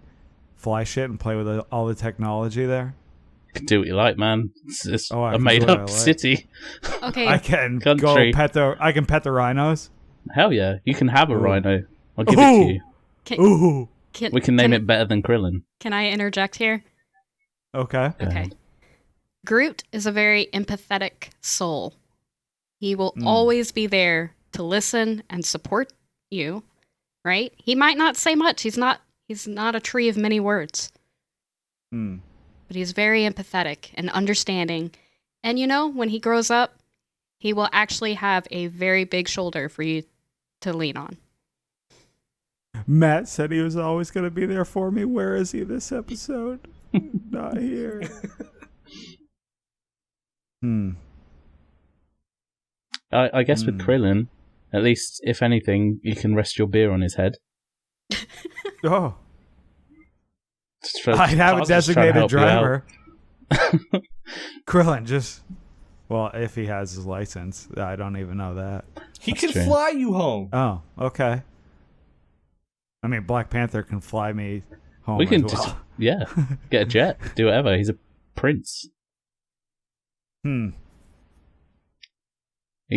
fly shit and play with all the technology there? You can do what you like, man. It's a made-up city. Okay. I can Country. go pet the rhinos. Hell yeah. You can have a rhino. I'll give it to you. We can name it better than Krillin. Can I interject here? Okay. Okay. Groot is a very empathetic soul. He will always be there to listen and support you, right? He might not say much. He's not a tree of many words. But he's very empathetic and understanding. And when he grows up, he will actually have a very big shoulder for you to lean on. Matt said he was always going to be there for me. Where is he this episode? Not here. I guess with Krillin, at least, if anything, you can rest your beer on his head. Oh. I'd have a designated driver. Krillin, just... Well, if he has his license. I don't even know that. He can fly you home. Oh, okay. I mean, Black Panther can fly me home We can as well. get a jet, do whatever. He's a prince. You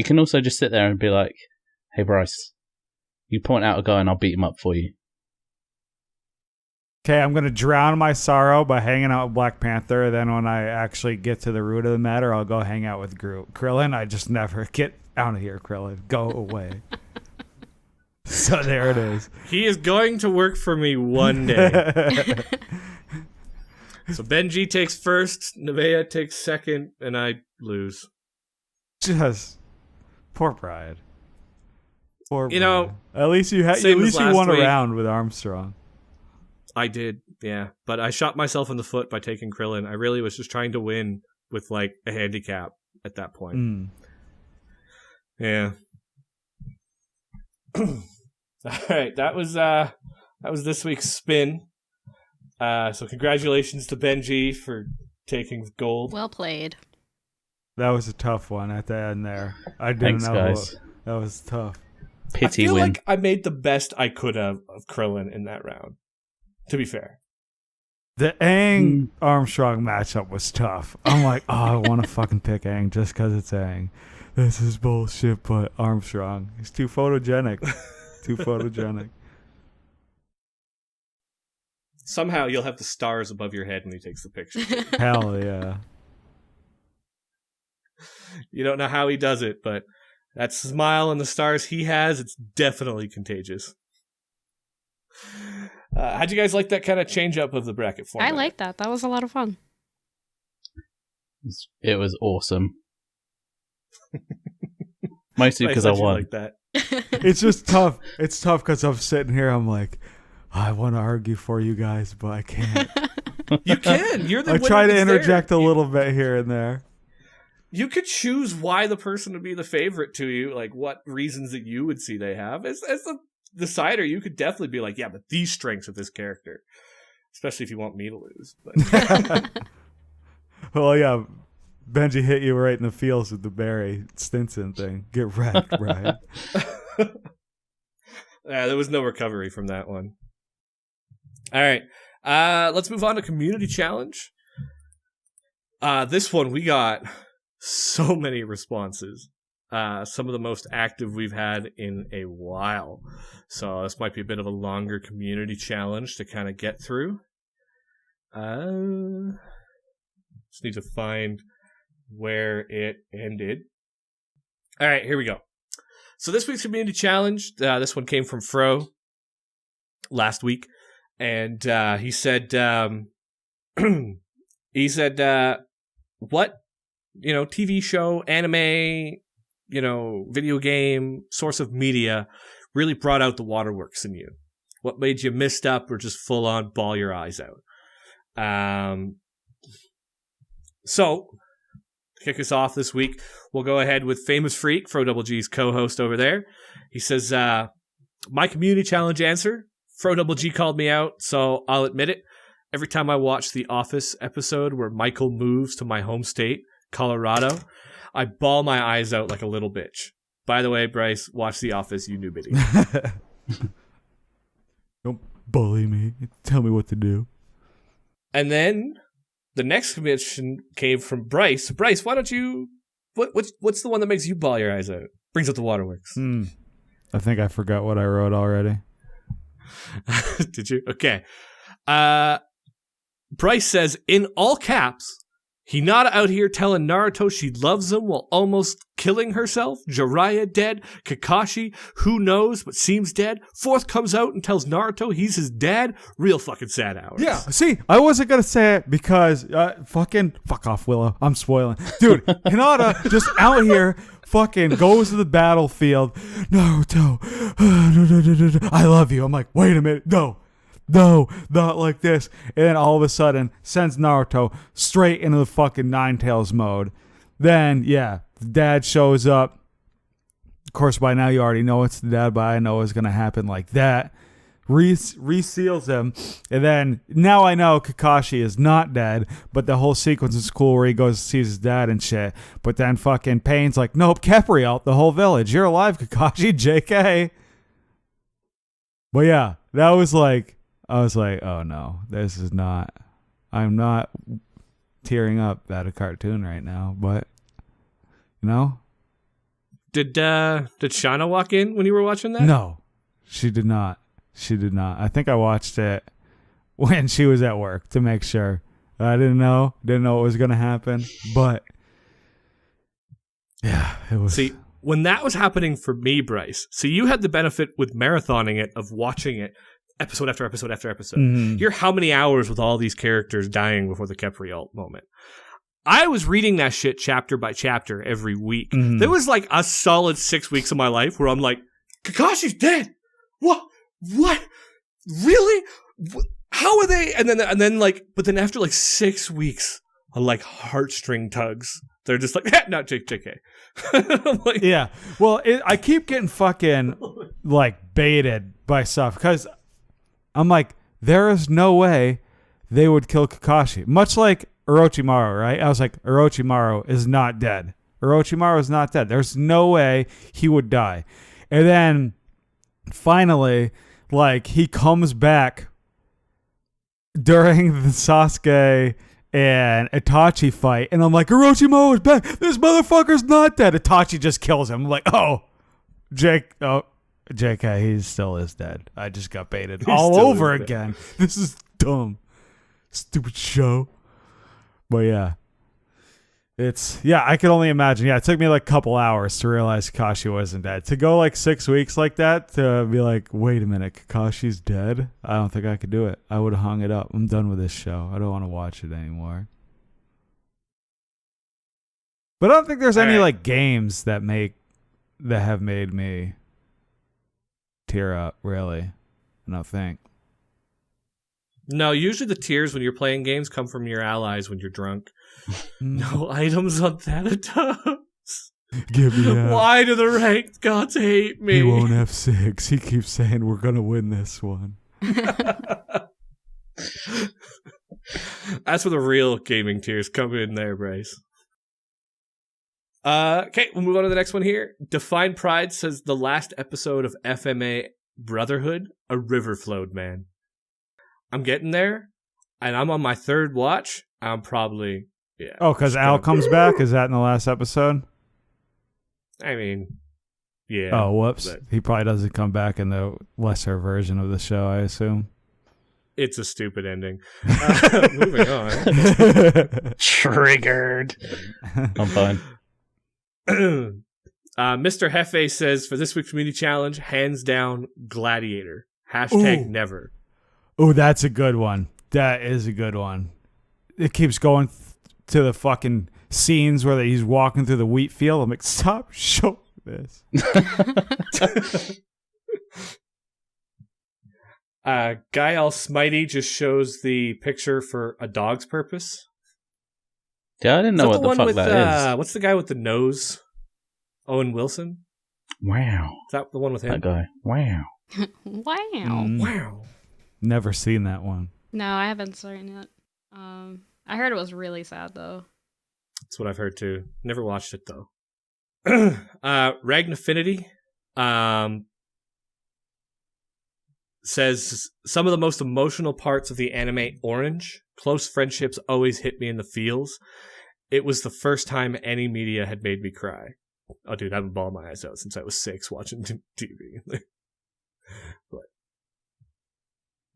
can also just sit there and be like, "Hey, Bryce, you point out a guy and I'll beat him up for you." Okay, I'm going to drown my sorrow by hanging out with Black Panther. Then when I actually get to the root of the matter, I'll go hang out with Groot. Krillin, I just never get out of here, Krillin. Go away. So there it is. He is going to work for me one day. So BenG takes first, Neveah takes second, and I lose. Just poor Brian. Poor You Brian. know, at least you won a round with Armstrong. I did, yeah. But I shot myself in the foot by taking Krillin. I really was just trying to win with like a handicap at that point. Yeah. All right, that was this week's spin. So congratulations to BenG for taking gold. Well played. That was a tough one at the end there. I didn't Thanks, know. guys. That was tough. Pity I feel win. like I made the best I could have of Krillin in that round, to be fair. The Aang Armstrong matchup was tough. I'm like, I want to fucking pick Aang just because it's Aang. This is bullshit, but Armstrong. He's too photogenic. Too photogenic. Somehow you'll have the stars above your head when he takes the picture. Hell yeah. You don't know how he does it, but that smile and the stars he has, it's definitely contagious. How'd you guys like that kind of change up of the bracket format? I like that. That was a lot of fun. It was awesome. Mostly I because I thought you won. like that. It's just tough. It's tough because I'm sitting here. I'm like, I want to argue for you guys, but I can't. You can. You're the I winner try to that's interject there. a little bit here and there. You could choose why the person would be the favorite to you, like what reasons that you would see they have. As the decider, you could definitely be like, yeah, but these strengths of this character, especially if you want me to lose. But Well, yeah, Benji hit you right in the feels with the Barry Stinson thing. Get wrecked, right? there was no recovery from that one. All right, let's move on to community challenge. This one we got so many responses. Some of the most active we've had in a while. So this might be a bit of a longer community challenge to kind of get through. Just need to find where it ended. All right, here we go. So this week's community challenge, this one came from Fro last week. And he said, what, TV show, anime, video game, source of media really brought out the waterworks in you? What made you mist up or just full on bawl your eyes out? So, to kick us off this week, we'll go ahead with Famous Freak, Fro Double G's co-host over there. He says, my community challenge answer, Fro Double G called me out, so I'll admit it. Every time I watch the Office episode where Michael moves to my home state, Colorado, I bawl my eyes out like a little bitch. By the way, Bryce, watch The Office, you newbie. Don't bully me. Tell me what to do. And then the next submission came from Bryce. Bryce, why don't you... What's the one that makes you bawl your eyes out? Brings out the waterworks. I think I forgot what I wrote already. Did you? Okay. Bryce says, in all caps, Hinata out here telling Naruto she loves him while almost killing herself. Jiraiya dead. Kakashi, who knows, but seems dead. Fourth comes out and tells Naruto he's his dad. Real fucking sad hours. Yeah, see, I wasn't going to say it because fuck off, Willow. I'm spoiling. Dude, Hinata just out here fucking goes to the battlefield. Naruto, no, I love you. I'm like, wait a minute. No, not like this. And then all of a sudden sends Naruto straight into the fucking Ninetales mode. Then, yeah, the dad shows up. Of course, by now you already know it's the dad, but I know it's going to happen like that. Reseals him. And then, now I know Kakashi is not dead, but the whole sequence is cool where he goes to see his dad and shit. But then fucking Pain's like, nope, Kepri out the whole village. You're alive, Kakashi, JK. But yeah, that was like, I was like, oh no, this is not, I'm not tearing up at a cartoon right now, but, Did Shauna walk in when you were watching that? No, she did not. I think I watched it when she was at work to make sure. I didn't know what was going to happen, but yeah, it was. See, when that was happening for me, Bryce, so you had the benefit with marathoning it of watching it episode after episode after episode. Mm-hmm. You're how many hours with all these characters dying before the Kepri ult moment? I was reading that shit chapter by chapter every week. Mm-hmm. There was like a solid 6 weeks of my life where I'm like, Kakashi's dead. What? Really? How are they? And then but then after like 6 weeks of like heartstring tugs, they're just like, no, JK. I'm like, yeah. Well, I keep getting fucking like baited by stuff because I'm like, there is no way they would kill Kakashi. Much like Orochimaru, right? I was like, Orochimaru is not dead. Orochimaru is not dead. There's no way he would die. And then finally, like, he comes back during the Sasuke and Itachi fight, and I'm like, Orochimaru is back. This motherfucker's not dead. Itachi just kills him. I'm like, JK, he still is dead. I just got baited all over again. This is dumb. Stupid show. But yeah. I can only imagine. Yeah, it took me like a couple hours to realize Kakashi wasn't dead. To go like 6 weeks like that, to be like, wait a minute, Kakashi's dead? I don't think I could do it. I would have hung it up. I'm done with this show. I don't want to watch it anymore. But I don't think there's any Alright. like games that have made me tear up, really. I don't think. No, usually the tears when you're playing games come from your allies when you're drunk. No items on Thanatos. Give me that. Why do the ranked gods hate me? He won't have 6. He keeps saying we're gonna win this one. That's where the real gaming tears come in there, Bryce. Okay, we'll move on to the next one here. Define Pride says the last episode of FMA Brotherhood, a river flowed, man. I'm getting there, and I'm on my 3rd watch. I'm probably, yeah. Oh, because Al comes back? Is that in the last episode? I mean, yeah. Oh, whoops. but He probably doesn't come back in the lesser version of the show, I assume. It's a stupid ending. Moving on. Triggered. I'm fine. Mr. Hefe says, for this week's community challenge, hands down, Gladiator. Hashtag Ooh. never. Oh, that's a good one. That is a good one. It keeps going to the fucking scenes where he's walking through the wheat field. I'm like, stop showing this. Guy All Smitey just shows the picture for A Dog's Purpose. Yeah, I didn't know what the fuck that is. What's the guy with the nose? Owen Wilson? Wow. Is that the one with him? That guy. Wow. Wow. Wow. Never seen that one. No, I haven't seen it. I heard it was really sad though. That's what I've heard too. Never watched it though. Ragnafinity says some of the most emotional parts of the anime Orange. Close friendships always hit me in the feels. It was the first time any media had made me cry. Oh, dude, I've been bawling my eyes out since I was 6 watching TV. But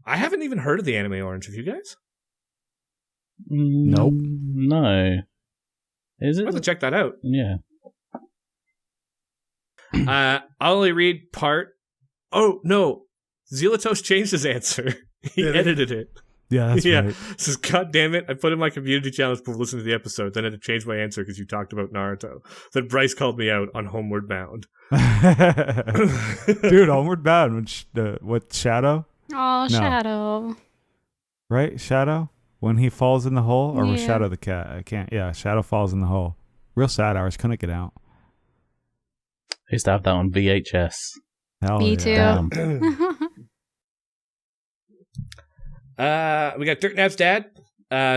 I haven't even heard of the anime Orange. Have you guys? Nope. No. Is I have to it? check that out. Yeah. I'll only read part. Oh, no. Zealotos changed his answer. He edited it. Yeah, that's right. Says, God damn it. I put in my community challenge before listening to the episode. Then I had to change my answer because you talked about Naruto. Then Bryce called me out on Homeward Bound. Dude, Homeward Bound. What, Shadow? Oh, No. Shadow. Right? Shadow? When he falls in the hole? Or was Yeah. Shadow the cat? I can't. Yeah, Shadow falls in the hole. Real sad hours. Couldn't get out. I used to have that on VHS. Hell Me yeah. too. Damn. We got Dirt Nab's dad.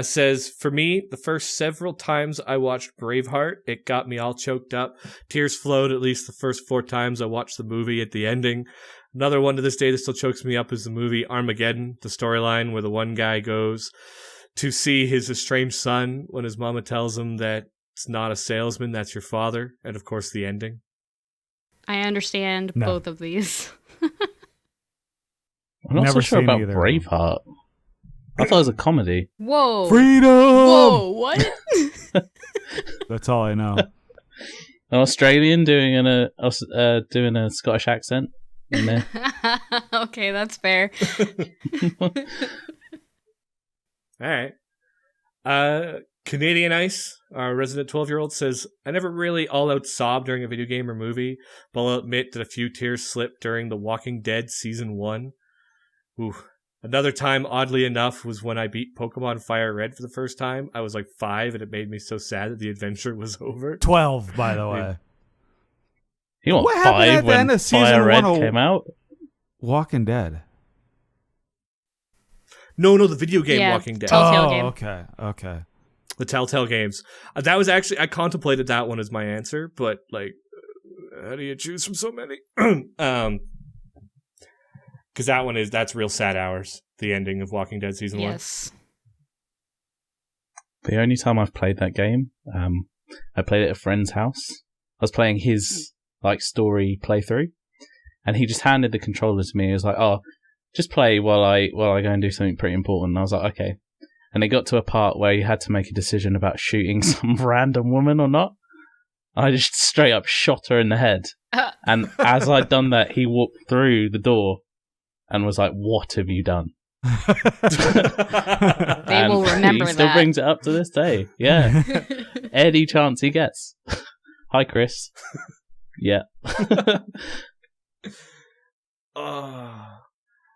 Says, for me, the first several times I watched Braveheart, it got me all choked up. Tears flowed at least the first 4 times I watched the movie at the ending. Another one to this day that still chokes me up is the movie Armageddon, the storyline where the one guy goes to see his estranged son when his mama tells him that it's not a salesman, that's your father. And of course, the ending. I understand No. both of these. I'm not Never so sure seen about either of them. Braveheart. I thought it was a comedy. Whoa. Freedom! Whoa, what? That's all I know. An Australian doing a Scottish accent in there. Okay, that's fair. All right. Canadian Ice, our resident 12-year-old, says, I never really all-out sobbed during a video game or movie, but I'll admit that a few tears slipped during The Walking Dead Season 1. Ooh. Another time, oddly enough, was when I beat Pokemon Fire Red for the first time. I was like 5, and it made me so sad that the adventure was over. 12, by the way. You want What happened 5 at the when end of season Fire Red 1 of- came out? Walking Dead. No, the video game Yeah, Walking Dead. Telltale game. Okay. The Telltale games. That was actually, I contemplated that one as my answer, but like, how do you choose from so many? Because that's real sad hours. The ending of Walking Dead Season 1. Yes. The only time I've played that game, I played it at a friend's house. I was playing his story playthrough, and he just handed the controller to me. He was like, "Oh, just play while I go and do something pretty important." And I was like, "Okay." And it got to a part where you had to make a decision about shooting some random woman or not. I just straight up shot her in the head. And as I'd done that, he walked through the door and was like, "What have you done?" They will remember he still that. brings it up to this day. Yeah. Any chance he gets. Hi, Chris. Yeah.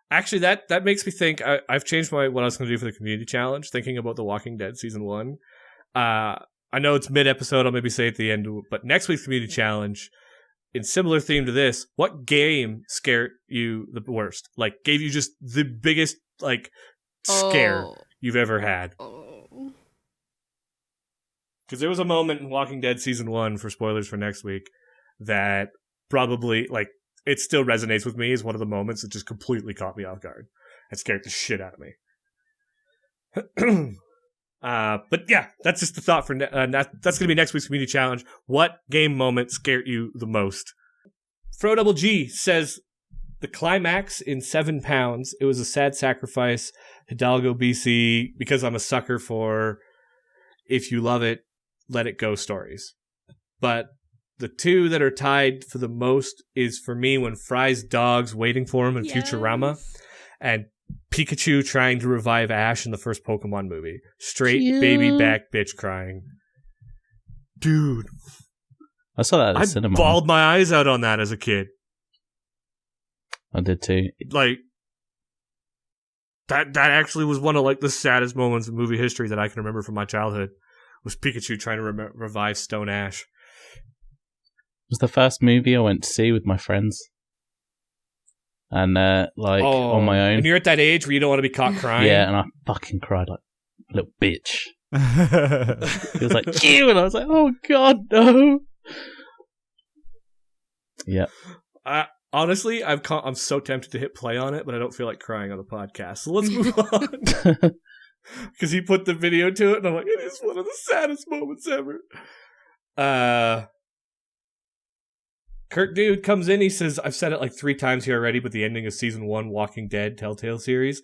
Actually, that makes me think. I've changed what I was going to do for the community challenge. Thinking about The Walking Dead season 1. I know it's mid-episode. I'll maybe say at the end, but next week's community challenge, in similar theme to this, what game scared you the worst? Like, gave you just the biggest scare you've ever had? Because there was a moment in Walking Dead season 1, for spoilers for next week, that probably it still resonates with me as one of the moments that just completely caught me off guard. It scared the shit out of me. But yeah, that's just the thought for that's going to be next week's community challenge. What game moment scared you the most? Fro Double G says the climax in 7 pounds. It was a sad sacrifice. Hidalgo, BC, because I'm a sucker for if you love it, let it go stories. But the two that are tied for the most is for me when Fry's dog's waiting for him in Futurama, and Pikachu trying to revive Ash in the first Pokemon movie. Straight baby back bitch crying. Dude. I saw that at the cinema. I bawled my eyes out on that as a kid. I did too. That actually was one of the saddest moments in movie history that I can remember from my childhood. Was Pikachu trying to revive Stone Ash. It was the first movie I went to see with my friends. And on my own. And you're at that age where you don't want to be caught crying. Yeah, and I fucking cried like a little bitch. He was like, "Ew," and I was like, "Oh God, no!" Yeah. Honestly, I'm so tempted to hit play on it, but I don't feel like crying on the podcast. So let's move on. Because he put the video to it, and I'm like, it is one of the saddest moments ever. Kurt Dude comes in, he says, I've said it 3 times here already, but the ending of season 1 Walking Dead Telltale series.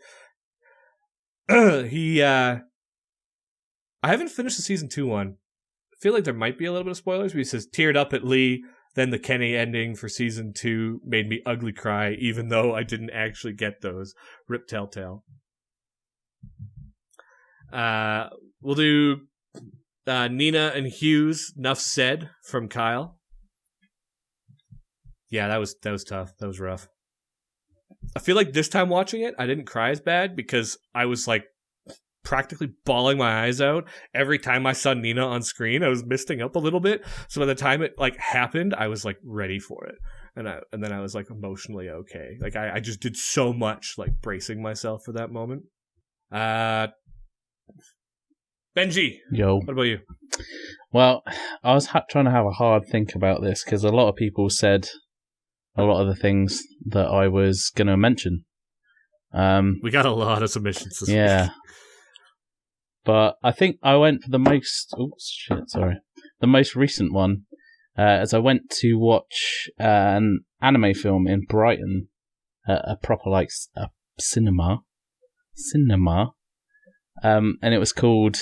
I haven't finished the season 2 one. I feel like there might be a little bit of spoilers, but he says, teared up at Lee, then the Kenny ending for season 2 made me ugly cry, even though I didn't actually get those. Rip Telltale. We'll do Nina and Hughes, Nuff Said, from Kyle. Yeah, that was tough. That was rough. I feel like this time watching it, I didn't cry as bad because I was practically bawling my eyes out every time I saw Nina on screen. I was misting up a little bit, so by the time it happened, I was ready for it, and then I was emotionally okay. I just did so much bracing myself for that moment. Benji, yo, what about you? Well, I was trying to have a hard think about this because a lot of people said a lot of the things that I was going to mention. We got a lot of submissions this week. But I think I went for the most... the most recent one, as I went to watch an anime film in Brighton, a proper a cinema. And it was called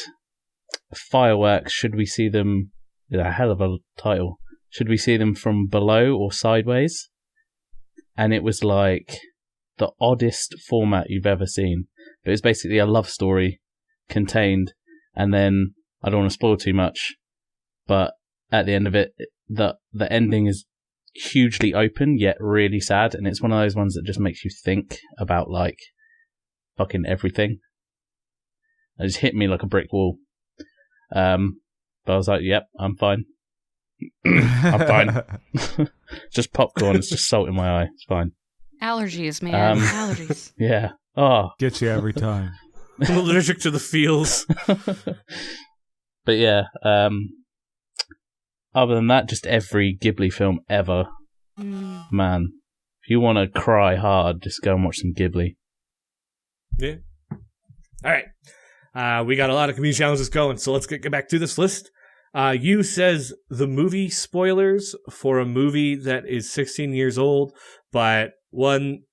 Fireworks, Should We See Them... A hell of a title. Should We See Them From Below or Sideways? And it was the oddest format you've ever seen. It was basically a love story contained, and then I don't want to spoil too much, but at the end of it, the ending is hugely open yet really sad, and it's one of those ones that just makes you think about fucking everything. It just hit me like a brick wall. But I was like, yep, I'm fine. I'm fine. Just popcorn. It's just salt in my eye. It's fine. Allergies, man. Allergies. Yeah. Oh. Gets you every time. I'm allergic to the feels. But yeah. Other than that, just every Ghibli film ever. Man. If you want to cry hard, just go and watch some Ghibli. Yeah. All right. We got a lot of community challenges going, so let's get back to this list. You says the movie spoilers for a movie that is 16 years old, but one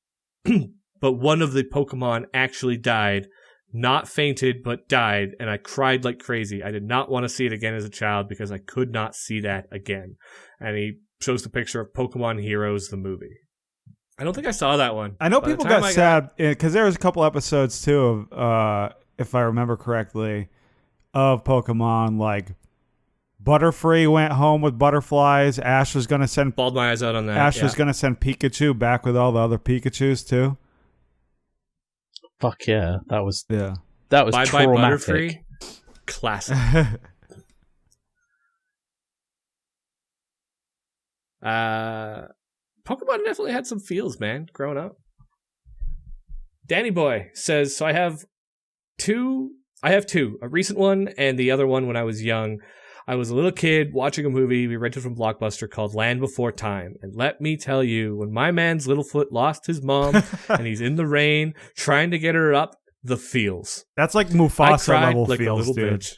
of the Pokemon actually died, not fainted, but died, and I cried like crazy. I did not want to see it again as a child because I could not see that again. And he shows the picture of Pokemon Heroes, the movie. I don't think I saw that one. I know By the people time got I sad because there was a couple episodes too of, if I remember correctly, of Pokemon. Like Butterfree went home with butterflies. Ash was gonna send Balled my eyes out on that. Ash yeah. was gonna send Pikachu back with all the other Pikachus too. Fuck yeah, that was Yeah. Bye Bye traumatic. Butterfree. Classic. Pokemon definitely had some feels, man, growing up. Danny Boy says, so I have two, a recent one and the other one when I was young. I was a little kid watching a movie we rented from Blockbuster called Land Before Time. And let me tell you, when my man's Littlefoot lost his mom and he's in the rain trying to get her up, the feels. That's like I Mufasa cried level like feels, a little dude. bitch.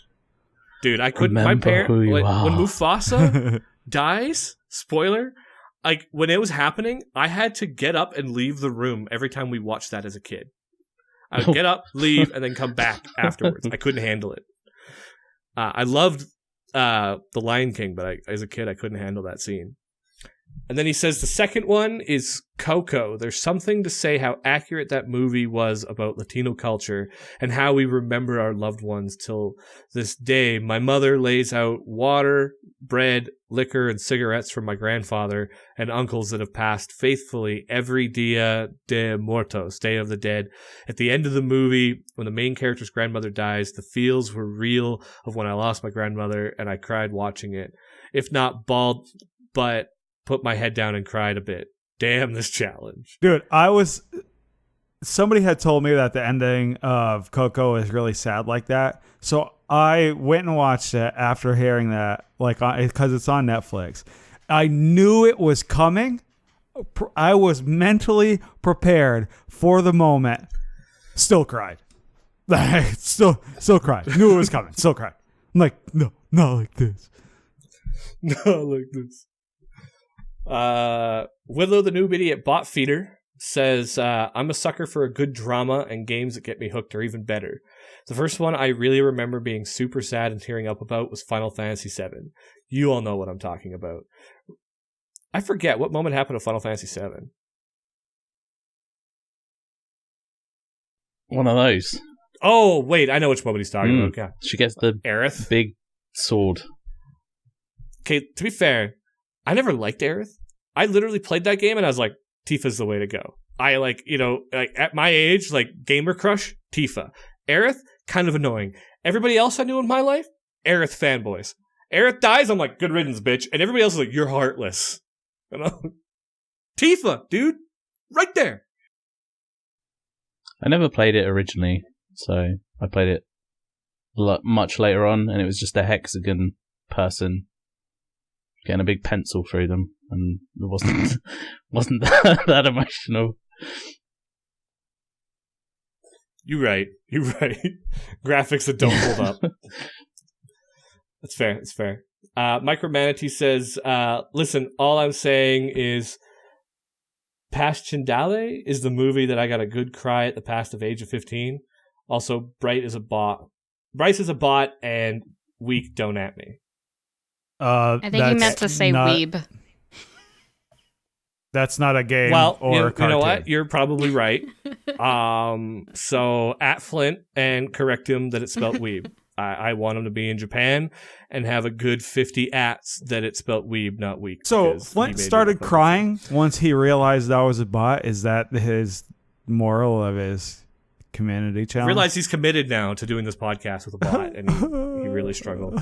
Dude, I couldn't. My Remember parent who you when are. Mufasa dies. Spoiler. Like when it was happening, I had to get up and leave the room every time we watched that as a kid. I would get up, leave, and then come back afterwards. I couldn't handle it. I loved The Lion King, but as a kid, I couldn't handle that scene. And then he says the second one is Coco. There's something to say how accurate that movie was about Latino culture and how we remember our loved ones till this day. My mother lays out water, bread, liquor, and cigarettes from my grandfather and uncles that have passed faithfully every Dia de Muertos, Day of the Dead. At the end of the movie, when the main character's grandmother dies, the feels were real of when I lost my grandmother, and I cried watching it. If not bawled, but put my head down and cried a bit. Damn this challenge. Dude, somebody had told me that the ending of Coco is really sad like that. So I went and watched it after hearing that, like, because it's on Netflix. I knew it was coming. I was mentally prepared for the moment. Still cried. still cried. Knew it was coming. Still cried. I'm like, no, not like this. Not like this. Willow the Noob Idiot Bot Feeder says, I'm a sucker for a good drama and games that get me hooked are even better. The first one I really remember being super sad and tearing up about was Final Fantasy VII. You all know what I'm talking about. I forget what moment happened to Final Fantasy VII. One of those. Oh, wait, I know which moment he's talking about. Yeah. She gets the Aerith. big sword. Okay, to be fair, I never liked Aerith. I literally played that game and I was like, Tifa's the way to go. I like at my age, like gamer crush, Tifa. Aerith, kind of annoying. Everybody else I knew in my life, Aerith fanboys. Aerith dies, I'm like, good riddance, bitch. And everybody else is like, you're heartless. You know? Tifa, dude. Right there. I never played it originally, so I played it much later on, and it was just a hexagon person getting a big pencil through them, and it wasn't that emotional. You're right. Graphics that don't hold up. That's fair. It's fair. Micromanatee says, listen, all I'm saying is Paschindale is the movie that I got a good cry at the past of age of 15. Also, Bryce is a bot, and Weak don't at me. I think he meant to say weeb. That's not a game Well, or a you know cartoon. what? You're probably right. So at Flint and correct him that it's spelled weeb. I want him to be in Japan and have a good 50 ats that it's spelled weeb, not weak. So because Flint he made started it up. crying once he realized that was a bot. Is that his moral of his community I challenge? realize he's committed now to doing this podcast with a bot, and he really struggled.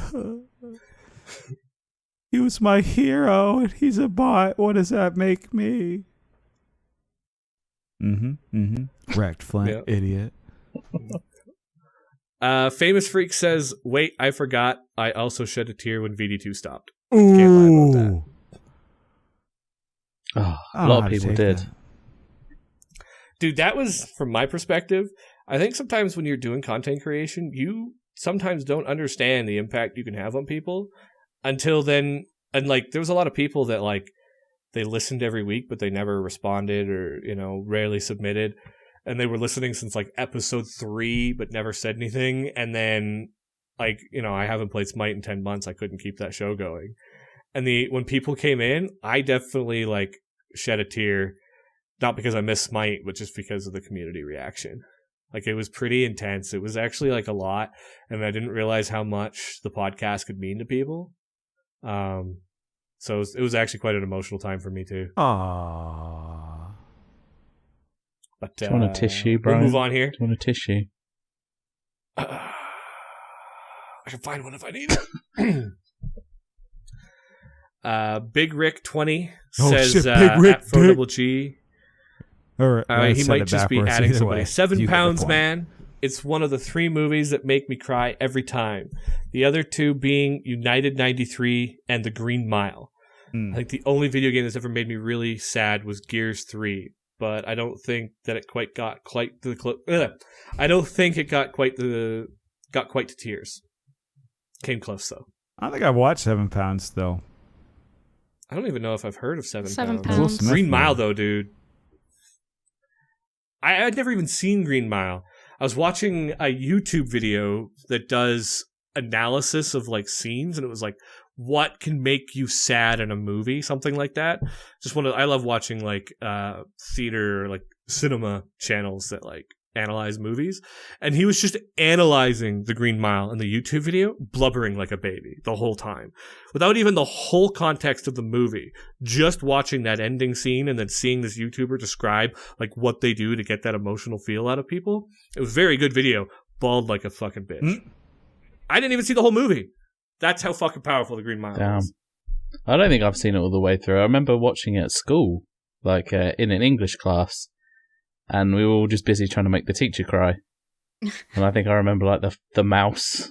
He was my hero, and he's a bot. What does that make me? Wrecked, Flint, Yeah. idiot. Famous Freak says, wait, I forgot. I also shed a tear when VD2 stopped. Can't lie about that. Oh, I a don't know lot how of to people take did. that. Dude, that was, from my perspective, I think sometimes when you're doing content creation, you sometimes don't understand the impact you can have on people until then. And like, there was a lot of people that like, they listened every week, but they never responded or, rarely submitted. And they were listening since like episode 3, but never said anything. And then like, I haven't played Smite in 10 months. I couldn't keep that show going. And when people came in, I definitely like shed a tear Not because I miss Smite, but just because of the community reaction. Like, it was pretty intense. It was actually like a lot, and I didn't realize how much the podcast could mean to people. So it was actually quite an emotional time for me too. Aww. But Do you want a tissue, Brian? We'll move on here. Do you want a tissue? I can find one if I need it. Big Rick 20 says shit, Big Rick, at FoDoubleG. All right, He might just be adding somebody. 7 You have the pounds, point. man. It's one of the 3 movies that make me cry every time. The other 2 being United 93 and The Green Mile. I think the only video game that's ever made me really sad was Gears 3, but I don't think that it got quite to tears. Came close though. I don't think I've watched 7 Pounds though. I don't even know if I've heard of 7 7 Pounds. Pounds. Smith Green Mile movie. though, dude. I'd never even seen Green Mile. I was watching a YouTube video that does analysis of like scenes, and it was like, what can make you sad in a movie? Something like that. I love watching like theater, like cinema channels that like analyze movies. And he was just analyzing The Green Mile in the YouTube video, blubbering like a baby the whole time. Without even the whole context of the movie. Just watching that ending scene and then seeing this YouTuber describe like what they do to get that emotional feel out of people. It was a very good video. Bawled like a fucking bitch. I didn't even see the whole movie. That's how fucking powerful The Green Mile Damn. is. I don't think I've seen it all the way through. I remember watching it at school, like in an English class, and we were all just busy trying to make the teacher cry. And I think I remember like the mouse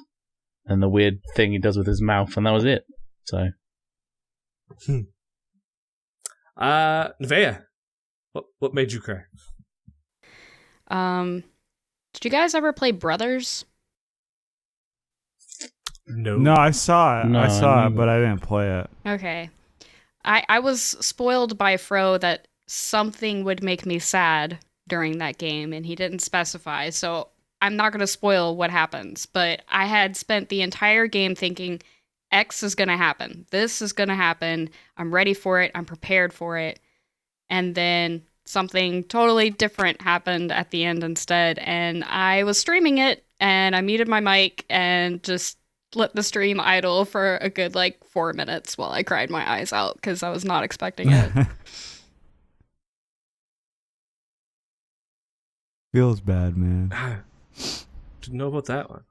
and the weird thing he does with his mouth, and that was it. So, Neveah, what made you cry? Did you guys ever play Brothers? No, I saw it. No, I saw I it, but I didn't play it. Okay. I was spoiled by Fro that something would make me sad during that game, and he didn't specify, so I'm not going to spoil what happens, but I had spent the entire game thinking, X is going to happen. This is going to happen. I'm ready for it. I'm prepared for it. And then something totally different happened at the end instead, and I was streaming it, and I muted my mic and just let the stream idle for a good 4 minutes while I cried my eyes out because I was not expecting it. Feels bad, man. Didn't know about that one.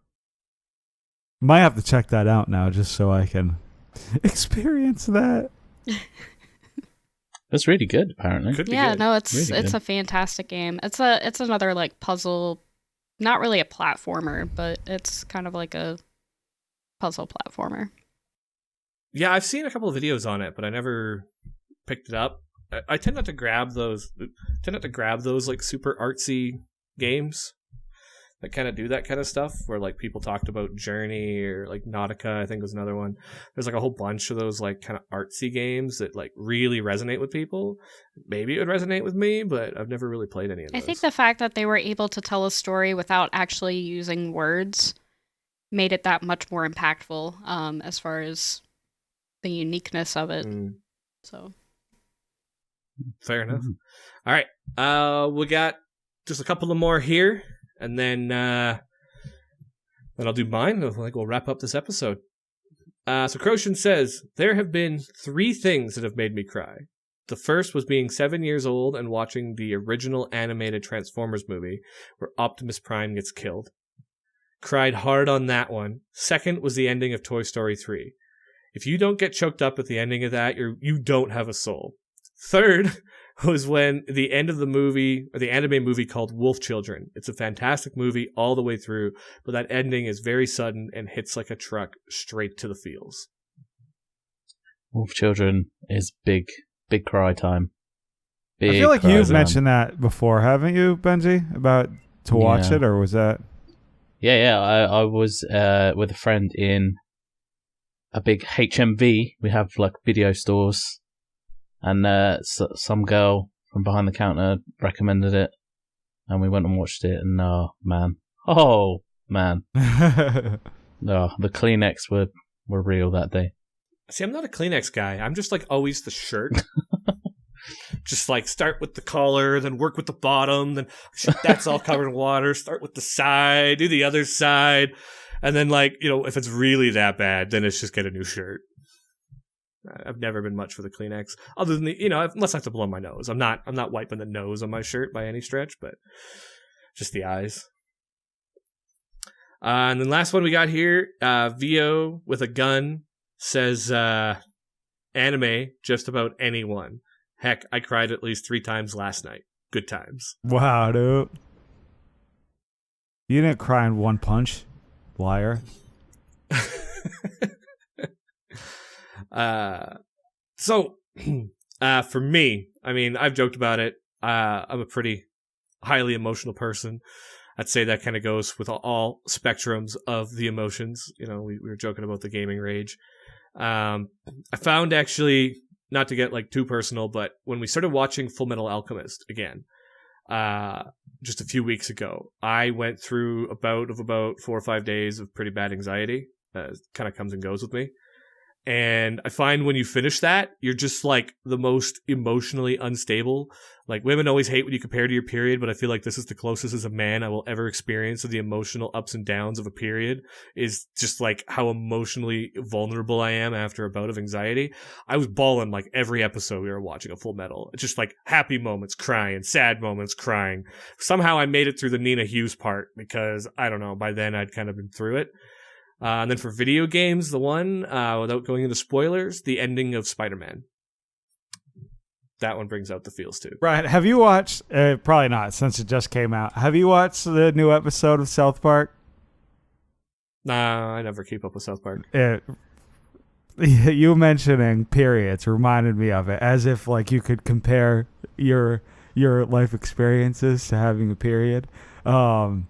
Might have to check that out now just so I can experience that. it's really good, apparently. Could be Yeah, good. no, it's Really good. a fantastic game. It's another puzzle, not really a platformer, but it's kind of like a puzzle platformer. Yeah, I've seen a couple of videos on it, but I never picked it up. I tend not to grab those. Super artsy games that kind of do that kind of stuff. Where people talked about Journey or Nautica, I think was another one. There's a whole bunch of those kind of artsy games that really resonate with people. Maybe it would resonate with me, but I've never really played any of those. I think the fact that they were able to tell a story without actually using words made it that much more impactful as far as the uniqueness of it. So Fair enough. All right. We got just a couple of more here, and then I'll do mine. We'll wrap up this episode. So Croshan says, there have been 3 things that have made me cry. The first was being 7 years old and watching the original animated Transformers movie where Optimus Prime gets killed. Cried hard on that one. Second was the ending of Toy Story 3. If you don't get choked up at the ending of that, you don't have a soul. Third was when the end of the movie, or the anime movie called Wolf Children. It's a fantastic movie all the way through, but that ending is very sudden and hits like a truck straight to the feels. Wolf Children is big cry time. I feel like you've mentioned that before, haven't you, Benji? About to watch it, or was that? Yeah. I was with a friend in a big HMV. We have video stores. And some girl from behind the counter recommended it, and we went and watched it. And oh man, the Kleenex were real that day. See, I'm not a Kleenex guy. I'm just always the shirt. just like start with the collar, then work with the bottom, then that's all covered in water. Start with the side, do the other side, and then like if it's really that bad, then it's just get a new shirt. I've never been much for the Kleenex, other than unless I have to blow my nose. I'm not wiping the nose on my shirt by any stretch, but just the eyes. And then last one we got here, VO with a gun says, anime, just about anyone. Heck, I cried at least 3 times last night. Good times. Wow, dude. You didn't cry in One Punch, liar. So, for me, I mean, I've joked about it. I'm a pretty highly emotional person. I'd say that kind of goes with all spectrums of the emotions. We were joking about the gaming rage. I found actually, not to get like too personal, but when we started watching Full Metal Alchemist again, just a few weeks ago, I went through a bout of about 4 or 5 days of pretty bad anxiety. It kind of comes and goes with me. And I find when you finish that, you're just like the most emotionally unstable. Like women always hate when you compare to your period, but I feel like this is the closest as a man I will ever experience to the emotional ups and downs of a period, is just like how emotionally vulnerable I am after a bout of anxiety. I was bawling like every episode we were watching of Full Metal. It's just like happy moments crying, sad moments crying. Somehow I made it through the Nina Hughes part because I don't know, by then I'd kind of been through it. And then for video games, the one, without going into spoilers, the ending of Spider-Man. That one brings out the feels too. Brian, have you watched, probably not since it just came out, have you watched the new episode of South Park? Nah, I never keep up with South Park. You mentioning periods reminded me of it, as if like you could compare your life experiences to having a period. Well,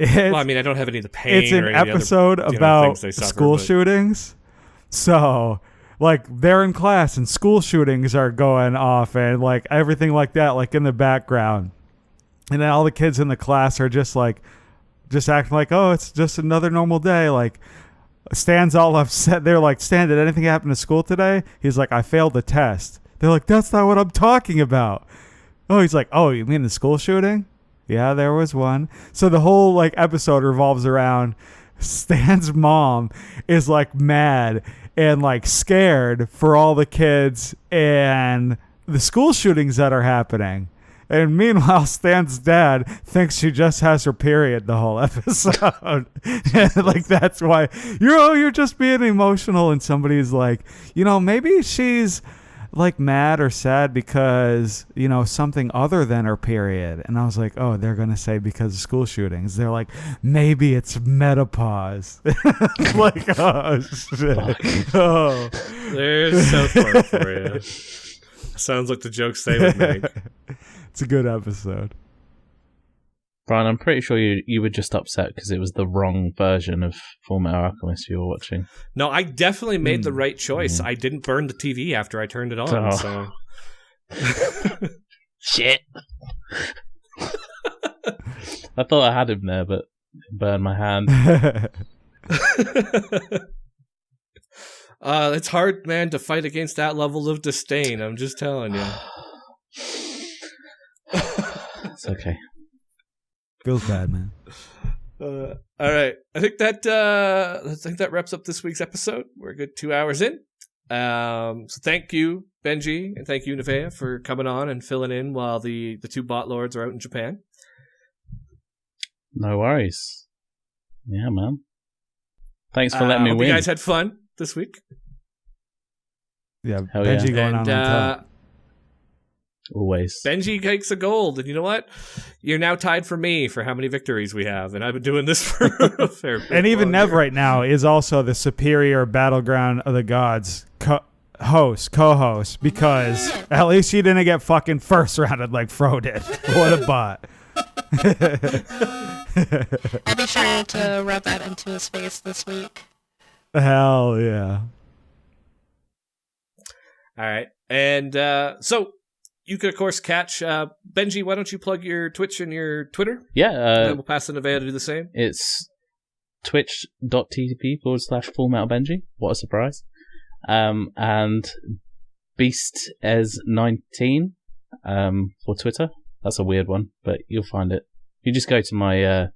I mean, I don't have any of the pain. It's an or any episode other, about suffer, school shootings. So, like, they're in class and school shootings are going off and, like, everything like that, like, in the background. And then all the kids in the class are just acting like, oh, it's just another normal day. Like, Stan's all upset. They're like, Stan, did anything happen to school today? He's like, I failed the test. They're like, that's not what I'm talking about. Oh, he's like, oh, you mean the school shooting? Yeah, there was one. So the whole like episode revolves around Stan's mom is like mad and like scared for all the kids and the school shootings that are happening. And meanwhile, Stan's dad thinks she just has her period the whole episode. And like that's why you're just being emotional, and somebody's like, maybe she's like mad or sad because something other than her period. And I was like, oh, they're gonna say because of school shootings. They're like, maybe it's menopause. Like, oh shit. Oh, there's South Park for you. Sounds like the jokes they would make. It's a good episode. Brian, I'm pretty sure you were just upset because it was the wrong version of Fullmetal Alchemist you were watching. No, I definitely made the right choice. I didn't burn the TV after I turned it on. So. Shit. I thought I had him there, but it burned my hand. It's hard, man, to fight against that level of disdain. I'm just telling you. It's okay. Feels bad, man. All right, I think that wraps up this week's episode. We're a good 2 hours in. So thank you, Benji, and thank you, Neveah, for coming on and filling in while the two bot lords are out in Japan. No worries. Yeah, man. Thanks for letting me win. You guys had fun this week. Yeah, hell Benji yeah. going on top. Always. Benji takes a gold, and you know what? You're now tied for me for how many victories we have, and I've been doing this for a fair bit. And even Nev right now is also the superior Battleground of the Gods co-host, because at least she didn't get fucking first rounded like Fro did. What a bot. I'll be sure to rub that into his face this week. Hell yeah. All right. And so you could, of course, catch Benji. Why don't you plug your Twitch and your Twitter? Yeah. And then we'll pass the Neveah to do the same. It's twitch.tv/FullMetalBenG. What a surprise. And Beast as 19 for Twitter. That's a weird one, but you'll find it. You just go to my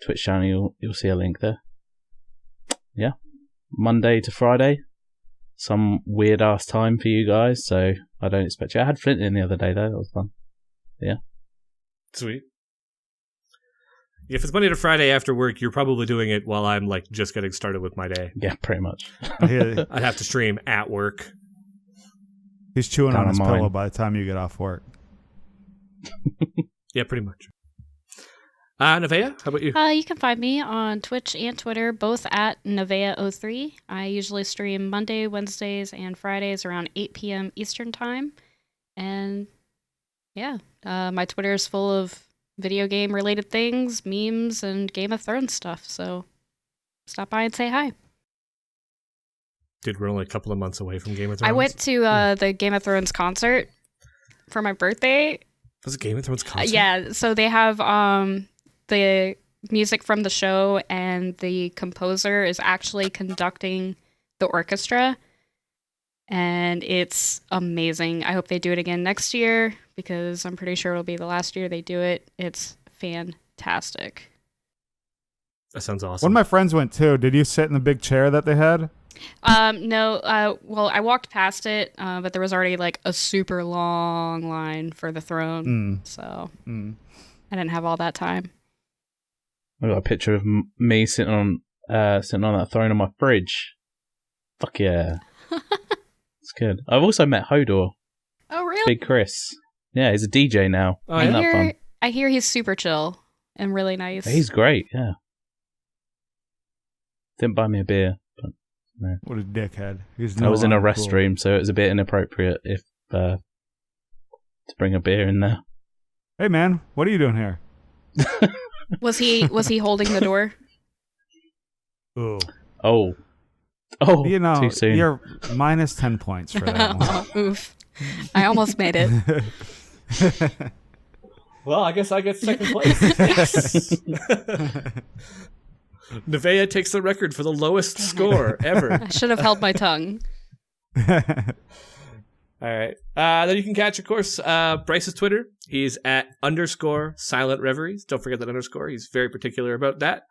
Twitch channel, you'll see a link there. Yeah. Monday to Friday. Some weird ass time for you guys, so I don't expect you. I had Flint in the other day though, that was fun. Yeah. Sweet. If it's Monday to Friday after work, you're probably doing it while I'm like just getting started with my day. Yeah, pretty much. I'd have to stream at work. He's chewing on his mine. pillow by the time you get off work. Yeah, pretty much. Neveah, how about you? You can find me on Twitch and Twitter, both at Neveah03. I usually stream Monday, Wednesdays, and Fridays around 8 p.m. Eastern Time. And yeah, my Twitter is full of video game related things, memes, and Game of Thrones stuff. So stop by and say hi. Dude, we're only a couple of months away from Game of Thrones. I went to the Game of Thrones concert for my birthday. Was it Game of Thrones concert? Yeah, so they have the music from the show, and the composer is actually conducting the orchestra, and it's amazing. I hope they do it again next year, because I'm pretty sure it'll be the last year they do it. It's fantastic. That sounds awesome. One of my friends went too. Did you sit in the big chair that they had? No. Well, I walked past it, but there was already like a super long line for the throne, so I didn't have all that time. I got a picture of me sitting on that throne on my fridge. Fuck yeah. It's good. I've also met Hodor. Oh, really? Big Chris. Yeah, he's a DJ now. Oh, Isn't that fun? I hear he's super chill and really nice. He's great, yeah. Didn't buy me a beer, but no. What a dickhead. I was in a restroom, so it was a bit inappropriate if to bring a beer in there. Hey man, what are you doing here? Was he holding the door? Ooh. Oh, You know, too soon. you're minus 10 points for that one. Oh, oof. I almost made it. Well, I guess I get second place. Yes. Neveah takes the record for the lowest score ever. I should have held my tongue. All right. Then you can catch, of course, Bryce's Twitter. He's at _silent reveries. Don't forget that underscore. He's very particular about that.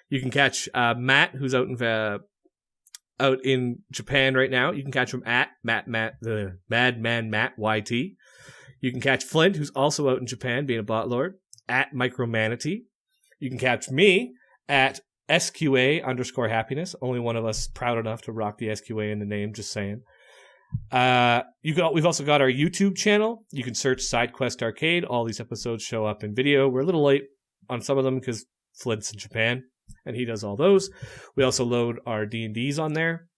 You can catch Matt, who's out in Japan right now. You can catch him at the Madman Matt YT. You can catch Flint, who's also out in Japan, being a bot lord, at Micromanatee. You can catch me at SQA_happiness. Only one of us proud enough to rock the SQA in the name, just saying. We've also got our YouTube channel. You can search SideQuest Arcade. All these episodes show up in video. We're a little late on some of them because Flint's in Japan and he does all those. We also load our D&Ds on there.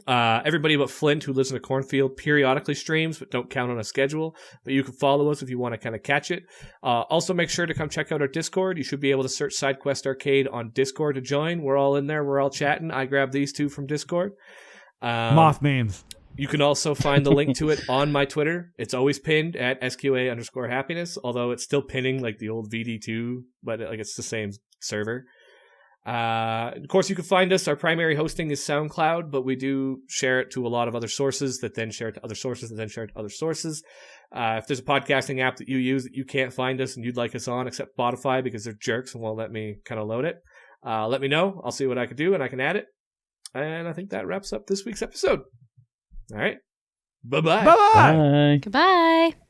Everybody but Flint, who lives in a cornfield, periodically streams, but don't count on a schedule. But you can follow us if you want to kind of catch it. Also, make sure to come check out our Discord. You should be able to search SideQuest Arcade on Discord to join. We're all in there. We're all chatting. I grabbed these two from Discord. Moth memes. You can also find the link to it on my Twitter. It's always pinned at SQA_happiness, although it's still pinning like the old VD2, but like it's the same server. Of course, you can find us. Our primary hosting is SoundCloud, but we do share it to a lot of other sources that then share it to other sources that then share it to other sources. If there's a podcasting app that you use that you can't find us and you'd like us on, except Spotify because they're jerks and won't let me kind of load it, let me know. I'll see what I can do and I can add it. And I think that wraps up this week's episode. All right. Bye-bye. Bye-bye. Bye. Goodbye.